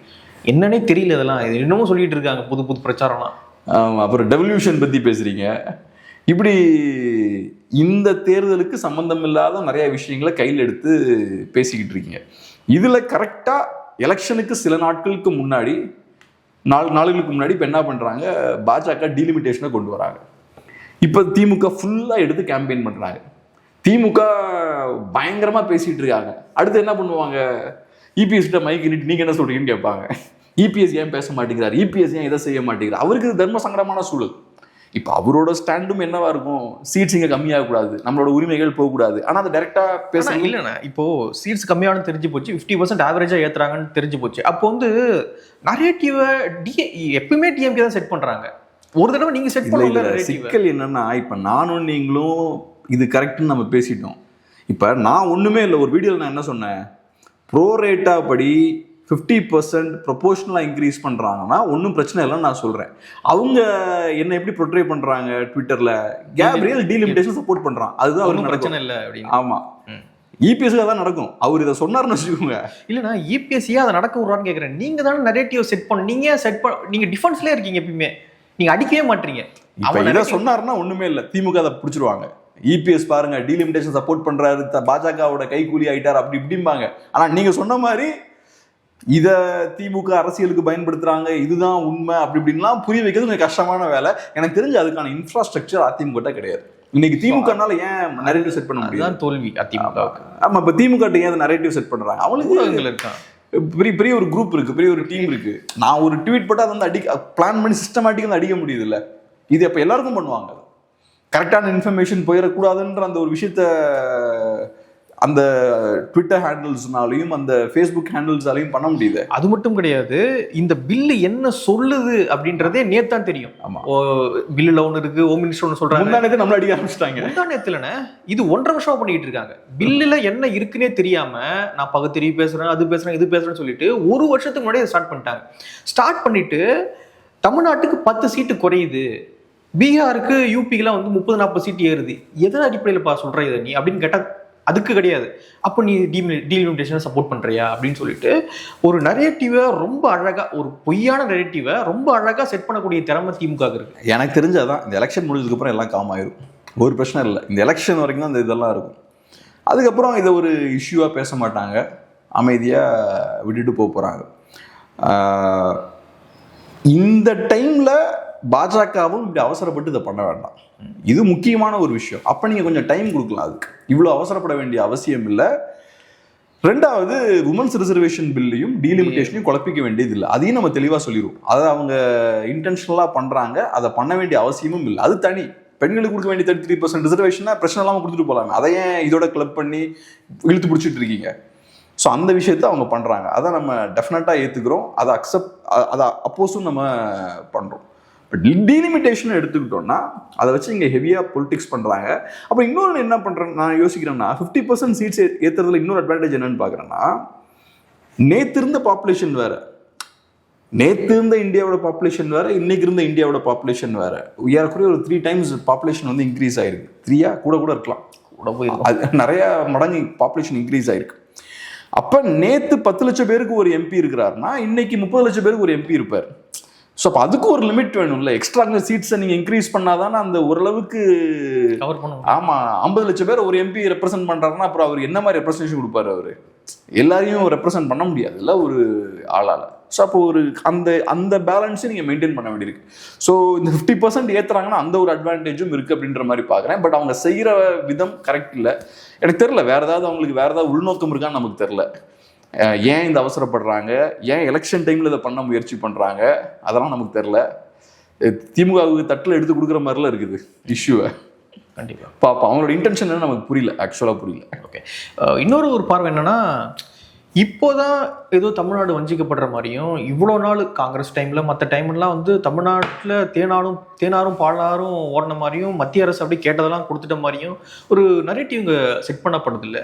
என்னன்னே தெரியல. இதெல்லாம் இது இன்னமும் சொல்லிட்டு இருக்காங்க, புது புது பிரச்சாரம்லாம். அப்புறம் டெவல்யூஷன் பற்றி பேசுகிறீங்க. இப்படி இந்த தேர்தலுக்கு சம்பந்தம் இல்லாத நிறைய விஷயங்களை கையில் எடுத்து பேசிக்கிட்டு இருக்கீங்க. இதுல கரெக்டா எலெக்ஷனுக்கு சில நாட்களுக்கு முன்னாடி, 4 நாளுக்கு முன்னாடி இப்போ என்ன பண்றாங்க? பாஜக டீலிமிட்டேஷனை கொண்டு வராங்க. இப்போ திமுக ஃபுல்லா எடுத்து கேம்பெயின் பண்றாங்க. திமுக பயங்கரமா பேசிட்டு இருக்காங்க. அடுத்து என்ன பண்ணுவாங்க? இபிஎஸ் கிட்ட மைக் நிட்டு நீங்க என்ன சொல்றீங்கன்னு கேட்பாங்க. இபிஎஸ் ஏன் பேச மாட்டேங்கிறார், இபிஎஸ் ஏன் இதை செய்ய மாட்டேங்கிறார்? அவருக்கு தர்ம சங்கடமான சூழல். இப்போ அவரோட ஸ்டாண்டும் என்னவா இருக்கும்? சீட்ஸ் இங்கே கம்மியாகக்கூடாது, நம்மளோட உரிமைகள் போகக்கூடாது. ஆனால் அதை டைரக்டா பேச இல்லைண்ணா. இப்போ சீட்ஸ் கம்மியானு தெரிஞ்சு போச்சு, 50% ஆவரேஜா ஏத்துறாங்கன்னு தெரிஞ்சு போச்சு. அப்போ நரேட்டிவை எப்பவுமே டிஎம்கே தான் செட் பண்றாங்க. ஒரு தடவை நீங்க செட் பண்ணல. சிக்கல் என்னன்னா, இப்போ நானும் நீங்களும் இது கரெக்ட்னு நம்ம பேசிட்டோம். இப்போ நான் ஒண்ணுமே இல்லை, ஒரு வீடியோவில் நான் என்ன சொன்னேன்? ப்ரோரேட்டா படி 50% ப்ரொபோஷனலாக இன்க்ரீஸ் பண்ணுறாங்கன்னா ஒன்றும் பிரச்சனை இல்லைன்னு நான் சொல்கிறேன். அவங்க என்ன எப்படி ப்ரொட்ரே பண்ணுறாங்க ட்விட்டரில், கேப்ரியல் டீலிமிட்டேஷன் சப்போர்ட் பண்ணுறான், அதுதான் அவருக்கு பிரச்சனை இல்லை அப்படின்னு. ஆமாம், இபிஎஸ்க்கு அதான் நடக்கும். அவர் இதை சொன்னார்னு வச்சுக்கோங்க. இல்லைனா இபிஎஸ்சியே அதை நடக்க விடுறான்னு கேட்குறேன். நீங்கள் தானே நரேட்டிவ் செட் பண்ண, நீங்கள் டிஃபென்ஸ்லேயே இருக்கீங்க, எப்பயுமே நீங்கள் அடிக்கவே மாட்டீங்க. அவன் இதை சொன்னார்னா ஒன்றுமே இல்லை, திமுக அதை பிடிச்சிருவாங்க. இபிஎஸ் பாருங்க டீலிமிட்டேஷன் சப்போர்ட் பண்றாரு, பாஜகவோட கைக்கூலி ஆயிட்டார் அப்படி இப்படிம்பாங்க. ஆனா நீங்க சொன்ன மாதிரி இத திமுக அரசியலுக்கு பயன்படுத்துறாங்க, இதுதான் உண்மை அப்படி இப்படின்லாம் புரிய வைக்கிறது கொஞ்சம் கஷ்டமான வேலை. எனக்கு தெரிஞ்சு அதுக்கான இன்ஃப்ராஸ்ட்ரக்சர் அதிமுக கிடையாது. இன்னைக்கு திமுகனால ஏன் நரேட்டிவ் செட் பண்ண முடியாது? தோல்வி அதிமுக. ஆமா, இப்ப திமுக ஏன் நரேட்டிவ் செட் பண்றாங்க? அவங்களுக்கு பெரிய பெரிய ஒரு குரூப் இருக்கு, பெரிய ஒரு டீம் இருக்கு. நான் ஒரு ட்வீட் போட்டு அதை வந்து பிளான் பண்ணி சிஸ்டமேட்டிக் வந்து அடிக்க முடியுது இல்ல. இது அப்ப எல்லாருக்கும் பண்ணுவாங்க. கரெக்டான இன்ஃபர்மேஷன் போயிடக்கூடாதுன்ற அந்த ஒரு விஷயத்த அந்த ட்விட்டர் ஹேண்டில்ஸ்னாலையும் அந்த ஃபேஸ்புக் ஹேண்டில்ஸாலையும் பண்ண முடியுது. அது மட்டும் கிடையாது, இந்த பில்லு என்ன சொல்லுது அப்படின்றதே நேத்தான் தெரியும். ஆமா, பில்லுல ஒன்று இருக்கு, ஹோம் மினிஸ்டர் ஒன்று சொல்றாங்க, முந்தானத்தை நம்மள அடிக்க ஆரம்பிச்சிட்டாங்க. முந்தானத்துலன்னு இது 1.5 வருஷமா பண்ணிட்டு இருக்காங்க. பில்லுல என்ன இருக்குன்னே தெரியாம நான் பகுத்தறிவு பேசுறேன், அது பேசுறேன், இது பேசுறேன்னு சொல்லிட்டு 1 வருஷத்துக்கு முன்னாடி ஸ்டார்ட் பண்ணிட்டாங்க. ஸ்டார்ட் பண்ணிட்டு தமிழ்நாட்டுக்கு 10 சீட்டு குறையுது, பீகாருக்கு யூபிக்கெல்லாம் வந்து 30-40 சீட்டு ஏறுது. எதன் அடிப்படையில் சொல்ற இதை நீ அப்படின்னு கேட்டா அதுக்கு கிடையாது. அப்போ நீ டீலிமிட்டேஷனை சப்போர்ட் பண்றியா அப்படின்னு சொல்லிட்டு ஒரு நரேட்டிவை ரொம்ப அழகா, ஒரு பொய்யான நரேட்டிவை ரொம்ப அழகா செட் பண்ணக்கூடிய திறமை திமுக இருக்கு. எனக்கு தெரிஞ்சாதான் இந்த எலெக்ஷன் முடிஞ்சதுக்கு அப்புறம் எல்லாம் காம் ஆயிரும், ஒரு பிரச்சனை இல்லை. இந்த எலெக்ஷன் வரைக்கும் தான் இந்த இதெல்லாம் இருக்கும். அதுக்கப்புறம் இதை ஒரு இஷ்யூவா பேச மாட்டாங்க, அமைதியா விட்டுட்டு போறாங்க. இந்த டைம்ல பாஜகவும் இப்படி அவசரப்பட்டு இதை பண்ண வேண்டாம். இது முக்கியமான ஒரு விஷயம். அப்ப நீங்க கொஞ்சம் டைம் கொடுக்கலாம். அதுக்கு இவ்வளவு அவசரப்பட வேண்டிய அவசியம் இல்லை. ரெண்டாவது, உமன்ஸ் ரிசர்வேஷன் பில்லையும் டீலிமிட்டேஷனையும் குழப்பிக்க வேண்டியது இல்லை. அதையும் நம்ம தெளிவா சொல்லிடுவோம். அதை அவங்க இன்டென்ஷனலா பண்றாங்க, அதை பண்ண வேண்டிய அவசியமும் இல்லை. அது தனி. பெண்களுக்கு கொடுக்க வேண்டிய 33% ரிசர்வேஷனா பிரச்சனை இல்லாமல் கொடுத்துட்டு போகலாமே, அதை ஏன் இதோட கிளப் பண்ணி இழுத்து பிடிச்சிட்டு இருக்கீங்க? ஸோ அந்த விஷயத்த அவங்க பண்றாங்க, அதை நம்ம டெஃபினட்டா ஏத்துக்கிறோம், அதை அதை அப்போஸும் நம்ம பண்றோம். பட் டீலிமிட்டேஷன் எடுத்துக்கிட்டோம்னா அதை வச்சு இங்கே ஹெவியாக பொலிட்டிக்ஸ் பண்ணுறாங்க. அப்புறம் இன்னொன்று என்ன பண்ணுறேன்னு நான் யோசிக்கிறேன்னா, 50% சீட்ஸ் ஏற்றுறதுல இன்னொரு அட்வான்டேஜ் என்னன்னு பார்க்குறேன்னா, நேற்று இருந்த பாப்புலேஷன் வேறு, நேற்று இருந்த இந்தியாவோட பாப்புலேஷன் வேறு, இன்னைக்கு இருந்த இந்தியாவோட பாப்புலேஷன் வேறு. ஏறக்குறைய ஒரு 3 times பாப்புலேஷன் வந்து இன்க்ரீஸ் ஆயிருக்கு. 3 கூட இருக்கலாம், அது நிறைய மடங்கு பாப்புலேஷன் இன்க்ரீஸ் ஆயிருக்கு. அப்போ நேற்று 10 லட்சம் பேருக்கு ஒரு எம்பி இருக்கிறாருன்னா இன்னைக்கு 30 லட்சம் பேருக்கு ஒரு எம்பி இருப்பார். ஸோ அப்போ அதுக்கு ஒரு லிமிட் வேணும்ல. எக்ஸ்ட்ரா சீட்ஸை நீங்கள் இன்க்ரீஸ் பண்ணாதானே அந்த ஓரளவுக்கு. ஆமாம், 50 லட்சம் பேர் ஒரு எம்பி ரெப்ரசென்ட் பண்ணுறாருன்னா அப்புறம் அவர் என்ன மாதிரி ரெப்ரசன்டேஷன் கொடுப்பாரு? அவர் எல்லாரையும் ரெப்ரசென்ட் பண்ண முடியாதுல்ல ஒரு ஆளால். ஸோ அப்போ ஒரு அந்த பேலன்ஸை நீங்கள் மெயின்டைன் பண்ண வேண்டியிருக்கு. ஸோ இந்த 50% ஏற்றுறாங்கன்னா அந்த ஒரு அட்வான்டேஜும் இருக்குது அப்படின்ற மாதிரி பார்க்குறேன். பட் அவங்க செய்கிற விதம் கரெக்ட் இல்லை. எனக்கு தெரில, வேறு ஏதாவது அவங்களுக்கு வேறு ஏதாவது உள்நோக்கம் இருக்கான்னு நமக்கு தெரில. ஏன் இந்த அவசரப்படுறாங்க, ஏன் எலெக்ஷன் டைமில் இதை பண்ண முயற்சி பண்ணுறாங்க, அதெல்லாம் நமக்கு தெரில. திமுகவுக்கு தட்டில் எடுத்து கொடுக்குற மாதிரிலாம் இருக்குது இஷ்யூவை. கண்டிப்பாக பாப்பா அவங்களோட இன்டென்ஷன் நமக்கு புரியல, ஆக்சுவலாக புரியல. ஓகே, இன்னொரு ஒரு பார்வை என்னன்னா, இப்போதான் ஏதோ தமிழ்நாடு வஞ்சிக்கப்படுற மாதிரியும், இவ்வளோ நாள் காங்கிரஸ் டைமில் மற்ற டைம்லாம் வந்து தமிழ்நாட்டில் தேனாரும் பாலாரும் ஓடின மாதிரியும் மத்திய அரசு அப்படி கேட்டதெல்லாம் கொடுத்துட்ட மாதிரியும் ஒரு நரேட்டிவ் இங்கே செட் பண்ணப்படுதில்லை.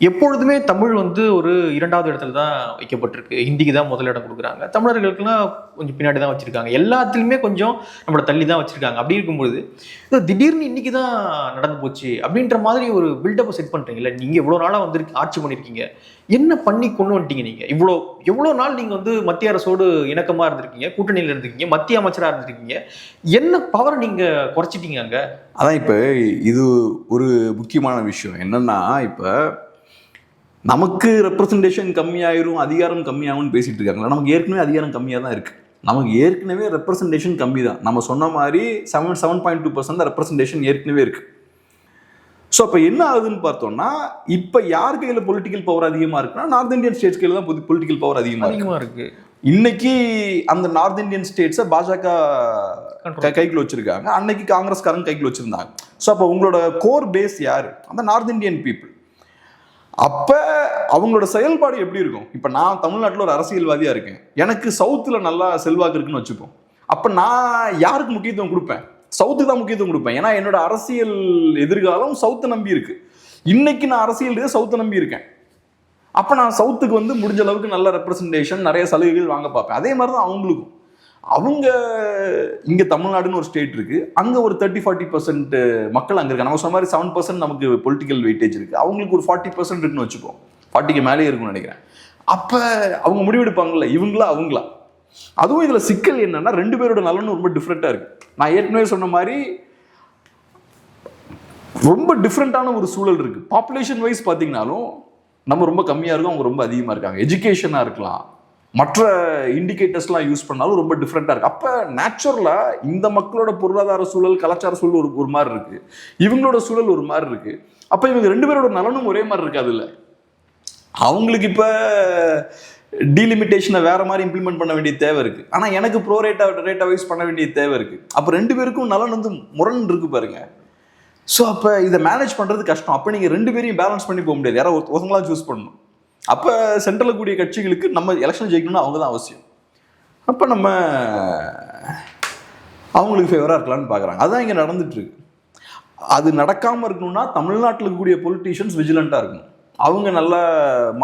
எப்பொழுதுமே தமிழ் வந்து ஒரு 2வது இடத்துல தான் வைக்கப்பட்டிருக்கு. ஹிந்திக்கு தான் முதலிடம் கொடுக்குறாங்க, தமிழர்களுக்குலாம் கொஞ்சம் பின்னாடி தான் வச்சுருக்காங்க, எல்லாத்துலேயுமே கொஞ்சம் நம்மளை தள்ளி தான் வச்சுருக்காங்க. அப்படி இருக்கும்பொழுது திடீர்னு இன்னைக்கு தான் நடந்து போச்சு அப்படின்ற மாதிரி ஒரு பில்டப்பை செட் பண்ணுறீங்கல்ல. நீங்கள் இவ்வளோ நாளாக வந்து ஆட்சி பண்ணியிருக்கீங்க, என்ன பண்ணி கொண்டு வந்துட்டீங்க? நீங்கள் எவ்வளோ நாள் நீங்கள் வந்து மத்திய அரசோடு இணக்கமாக இருந்திருக்கீங்க, கூட்டணியில் இருந்திருக்கீங்க, மத்திய அமைச்சராக இருந்திருக்கீங்க, என்ன பவரை நீங்கள் குறைச்சிட்டீங்க அங்கே? அதான் இப்போ இது ஒரு முக்கியமான விஷயம் என்னன்னா, இப்போ நமக்கு ரெப்ரசன்டேஷன் கம்மியாயிரும், அதிகாரம் கம்மியாகும்னு பேசிட்டு இருக்காங்களா? நமக்கு ஏற்கனவே அதிகாரம் கம்மியாக தான் இருக்குது. நமக்கு ஏற்கனவே ரெப்ரசன்டேஷன் கம்மி தான். நம்ம சொன்ன மாதிரி 7.2% தான் ரெப்ரசன்டேஷன் ஏற்கனவே இருக்குது. ஸோ அப்போ என்ன ஆகுதுன்னு பார்த்தோம்னா, இப்போ யார் கையில் பொலிட்டிக்கல் பவர் அதிகமாக இருக்குன்னா நார்த் இந்தியன் ஸ்டேட்ஸ் கையில் தான் பொலிட்டிக்கல் பவர் அதிகமாக இருக்கு. இன்னைக்கு அந்த நார்த் இந்தியன் ஸ்டேட்ஸை பாஜக கைக்குள்ள வச்சிருக்காங்க, அன்னைக்கு காங்கிரஸ்காரங்க கைக்குள்ள வச்சிருந்தாங்க. ஸோ அப்போ உங்களோட கோர் பேஸ் யாரு? அந்த நார்த் இந்தியன் பீப்புள். அப்போ அவங்களோட செயல்பாடு எப்படி இருக்கும்? இப்போ நான் தமிழ்நாட்டில் ஒரு அரசியல்வாதியாக இருக்கேன், எனக்கு சவுத்தில் நல்லா செல்வாக்கு இருக்குன்னு வச்சுப்போம். அப்போ நான் யாருக்கு முக்கியத்துவம் கொடுப்பேன்? சவுத்துக்கு தான் முக்கியத்துவம் கொடுப்பேன். ஏன்னா என்னோட அரசியல் எதிர்காலம் சவுத்தை நம்பி இருக்கு. இன்னைக்கு நான் அரசியல் சவுத்தை நம்பி இருக்கேன். அப்போ நான் சவுத்துக்கு வந்து முடிஞ்ச அளவுக்கு நல்ல ரெப்ரசன்டேஷன், நிறைய சலுகைகள் வாங்க பார்ப்பேன். அதே மாதிரி தான் அவங்களுக்கும். அவங்க இங்கே தமிழ்நாடுன்னு ஒரு ஸ்டேட் இருக்கு, அங்கே ஒரு 30-40% மக்கள் அங்கே இருக்காங்க. நம்ம சொன்ன மாதிரி 7% நமக்கு பொலிட்டிக்கல் வெயிட்டேஜ் இருக்கு, அவங்களுக்கு ஒரு 40% இருக்குன்னு வச்சுப்போம், 40க்கு மேலே இருக்குன்னு நினைக்கிறேன். அப்போ அவங்க முடிவெடுப்பாங்கல்ல, இவங்களா அவங்களா. அதுவும் இதில் சிக்கல் என்னன்னா, 2 பேரோட நலனும் ரொம்ப டிஃப்ரெண்ட்டாக இருக்கு. நான் ஏற்கனவே சொன்ன மாதிரி ரொம்ப டிஃப்ரெண்ட்டான ஒரு சூழல் இருக்கு. பாப்புலேஷன் வைஸ் பார்த்தீங்கன்னாலும் நம்ம ரொம்ப கம்மியாக இருக்கும், அவங்க ரொம்ப அதிகமாக இருக்காங்க. எஜுகேஷனாக இருக்கலாம், மற்ற இண்டிகேட்டர்ஸ்லாம் யூஸ் பண்ணாலும் ரொம்ப டிஃப்ரெண்ட்டாக இருக்குது. அப்போ நேச்சுரலாக இந்த மக்களோட பொருளாதார சூழல், கலாச்சார சூழல் ஒரு மாதிரி இருக்குது, இவங்களோட சூழல் ஒரு மாதிரி இருக்குது. அப்போ இவங்க 2 பேரோட நலனும் ஒரே மாதிரி இருக்காது இல்லை. அவங்களுக்கு இப்போ டீலிமிட்டேஷனை வேற மாதிரி இம்ப்ளிமெண்ட் பண்ண வேண்டிய தேவை இருக்குது, ஆனால் எனக்கு ப்ரோ ரேட்டா வைஸ் பண்ண வேண்டிய தேவை இருக்குது. அப்போ 2 பேருக்கும் நலன் வந்து முரண் இருக்கு பாருங்க. ஸோ அப்போ இதை மேனேஜ் பண்ணுறது கஷ்டம். அப்போ நீங்கள் 2 பேரையும் பேலன்ஸ் பண்ணி போக முடியாது, யாராவது ஒருத்தங்களாம் சூஸ் பண்ணணும். அப்போ சென்ட்ரலில் கூடிய கட்சிகளுக்கு நம்ம எலெக்ஷன் ஜெயிக்கணும்னா அவங்க தான் அவசியம். அப்போ நம்ம அவங்களுக்கு ஃபேவராக இருக்கலாம்னு பார்க்குறாங்க. அதுதான் இங்கே நடந்துட்டு இருக்கு. அது நடக்காமல் இருக்கணும்னா தமிழ்நாட்டில் இருக்கக்கூடிய பொலிட்டீஷியன்ஸ் விஜிலண்ட்டாக இருக்கணும், அவங்க நல்ல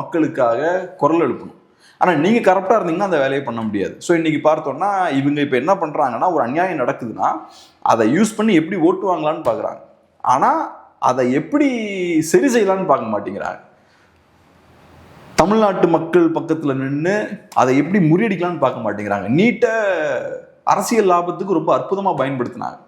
மக்களுக்காக குரல் எழுப்பணும். ஆனால் நீங்கள் கரெக்டாக இருந்தீங்கன்னா அந்த வேலையை பண்ண முடியாது. ஸோ இன்றைக்கி பார்த்தோன்னா இவங்க இப்போ என்ன பண்ணுறாங்கன்னா, ஒரு அநியாயம் நடக்குதுன்னா அதை யூஸ் பண்ணி எப்படி ஓட்டு வாங்கலான்னு பார்க்குறாங்க, ஆனால் அதை எப்படி சரி செய்யலான்னு பார்க்க மாட்டேங்கிறாங்க. தமிழ்நாட்டு மக்கள் பக்கத்தில் நின்று அதை எப்படி முறியடிக்கலான்னு பார்க்க மாட்டேங்கிறாங்க. நீட்டை அரசியல் லாபத்துக்கு ரொம்ப அற்புதமாக பயன்படுத்தினாங்க,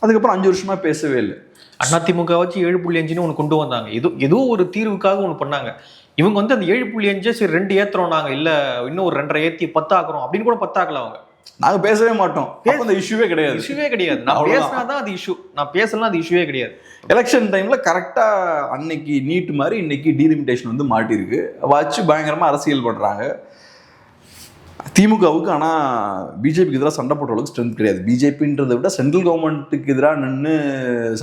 அதுக்கப்புறம் 5 வருஷமா பேசவே இல்லை. அதிமுக வச்சு 7.5 ஒன்று கொண்டு வந்தாங்க, ஏதோ ஒரு தீர்வுக்காக ஒன்று பண்ணாங்க. இவங்க வந்து அந்த 7.5 சரி 2 ஏற்றுறோம் நாங்கள், இல்லை இன்னும் ஒரு 2.5 ஏற்றி 10 ஆக்குறோம் அப்படின்னு கூட 10 ஆக்கல. அவங்க நாங்கள் பேசவே மாட்டோம், அந்த இஷ்யூவே கிடையாது. நான் பேசினாதான் அது இஷ்யூ, நான் பேசலாம் அது இஷ்யூவே கிடையாது. எலெக்ஷன் டைம்ல கரெக்டாக அன்னைக்கு நீட் மாதிரி இன்னைக்கு டீலிமிட்டேஷன் வந்து மாட்டிருக்கு, வச்சு பயங்கரமாக அரசியல் பண்ணுறாங்க திமுகவுக்கு. ஆனால் பிஜேபிக்கு எதிராக சண்டை போடுற அளவுக்கு ஸ்ட்ரென்த் கிடையாது. பிஜேபின்றதை விட சென்ட்ரல் கவர்மெண்ட்டுக்கு எதிராக நின்று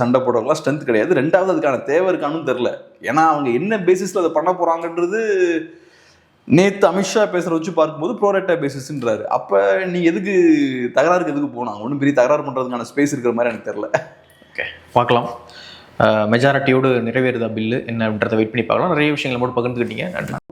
சண்டை போடுறவங்களாம் ஸ்ட்ரென்த் கிடையாது. 2வது அதுக்கான தேவை இருக்கான்னு தெரில. ஏன்னா அவங்க என்ன பேசிஸில் அதை பண்ண போகிறாங்கன்றது நேற்று அமித்ஷா பேசுகிற வச்சு பார்க்கும்போது ப்ரோரேட்டா பேசிஸ்ன்றாரு. அப்போ நீங்கள் எதுக்கு தகராறுக்கு எதுக்கு போனாங்க? ஒன்றும் பெரிய தகராறு பண்ணுறதுக்கான ஸ்பேஸ் இருக்கிற மாதிரி எனக்கு தெரில. ஓகே, பார்க்கலாம். மெஜாரிட்டியோடு நிறைவேறுதா பில்லு என்ன அப்படின்றத வெயிட் பண்ணி பார்க்கலாம். நிறைய விஷயங்களை மட்டும் பகிர்ந்துக்கிட்டீங்க. நன்றி.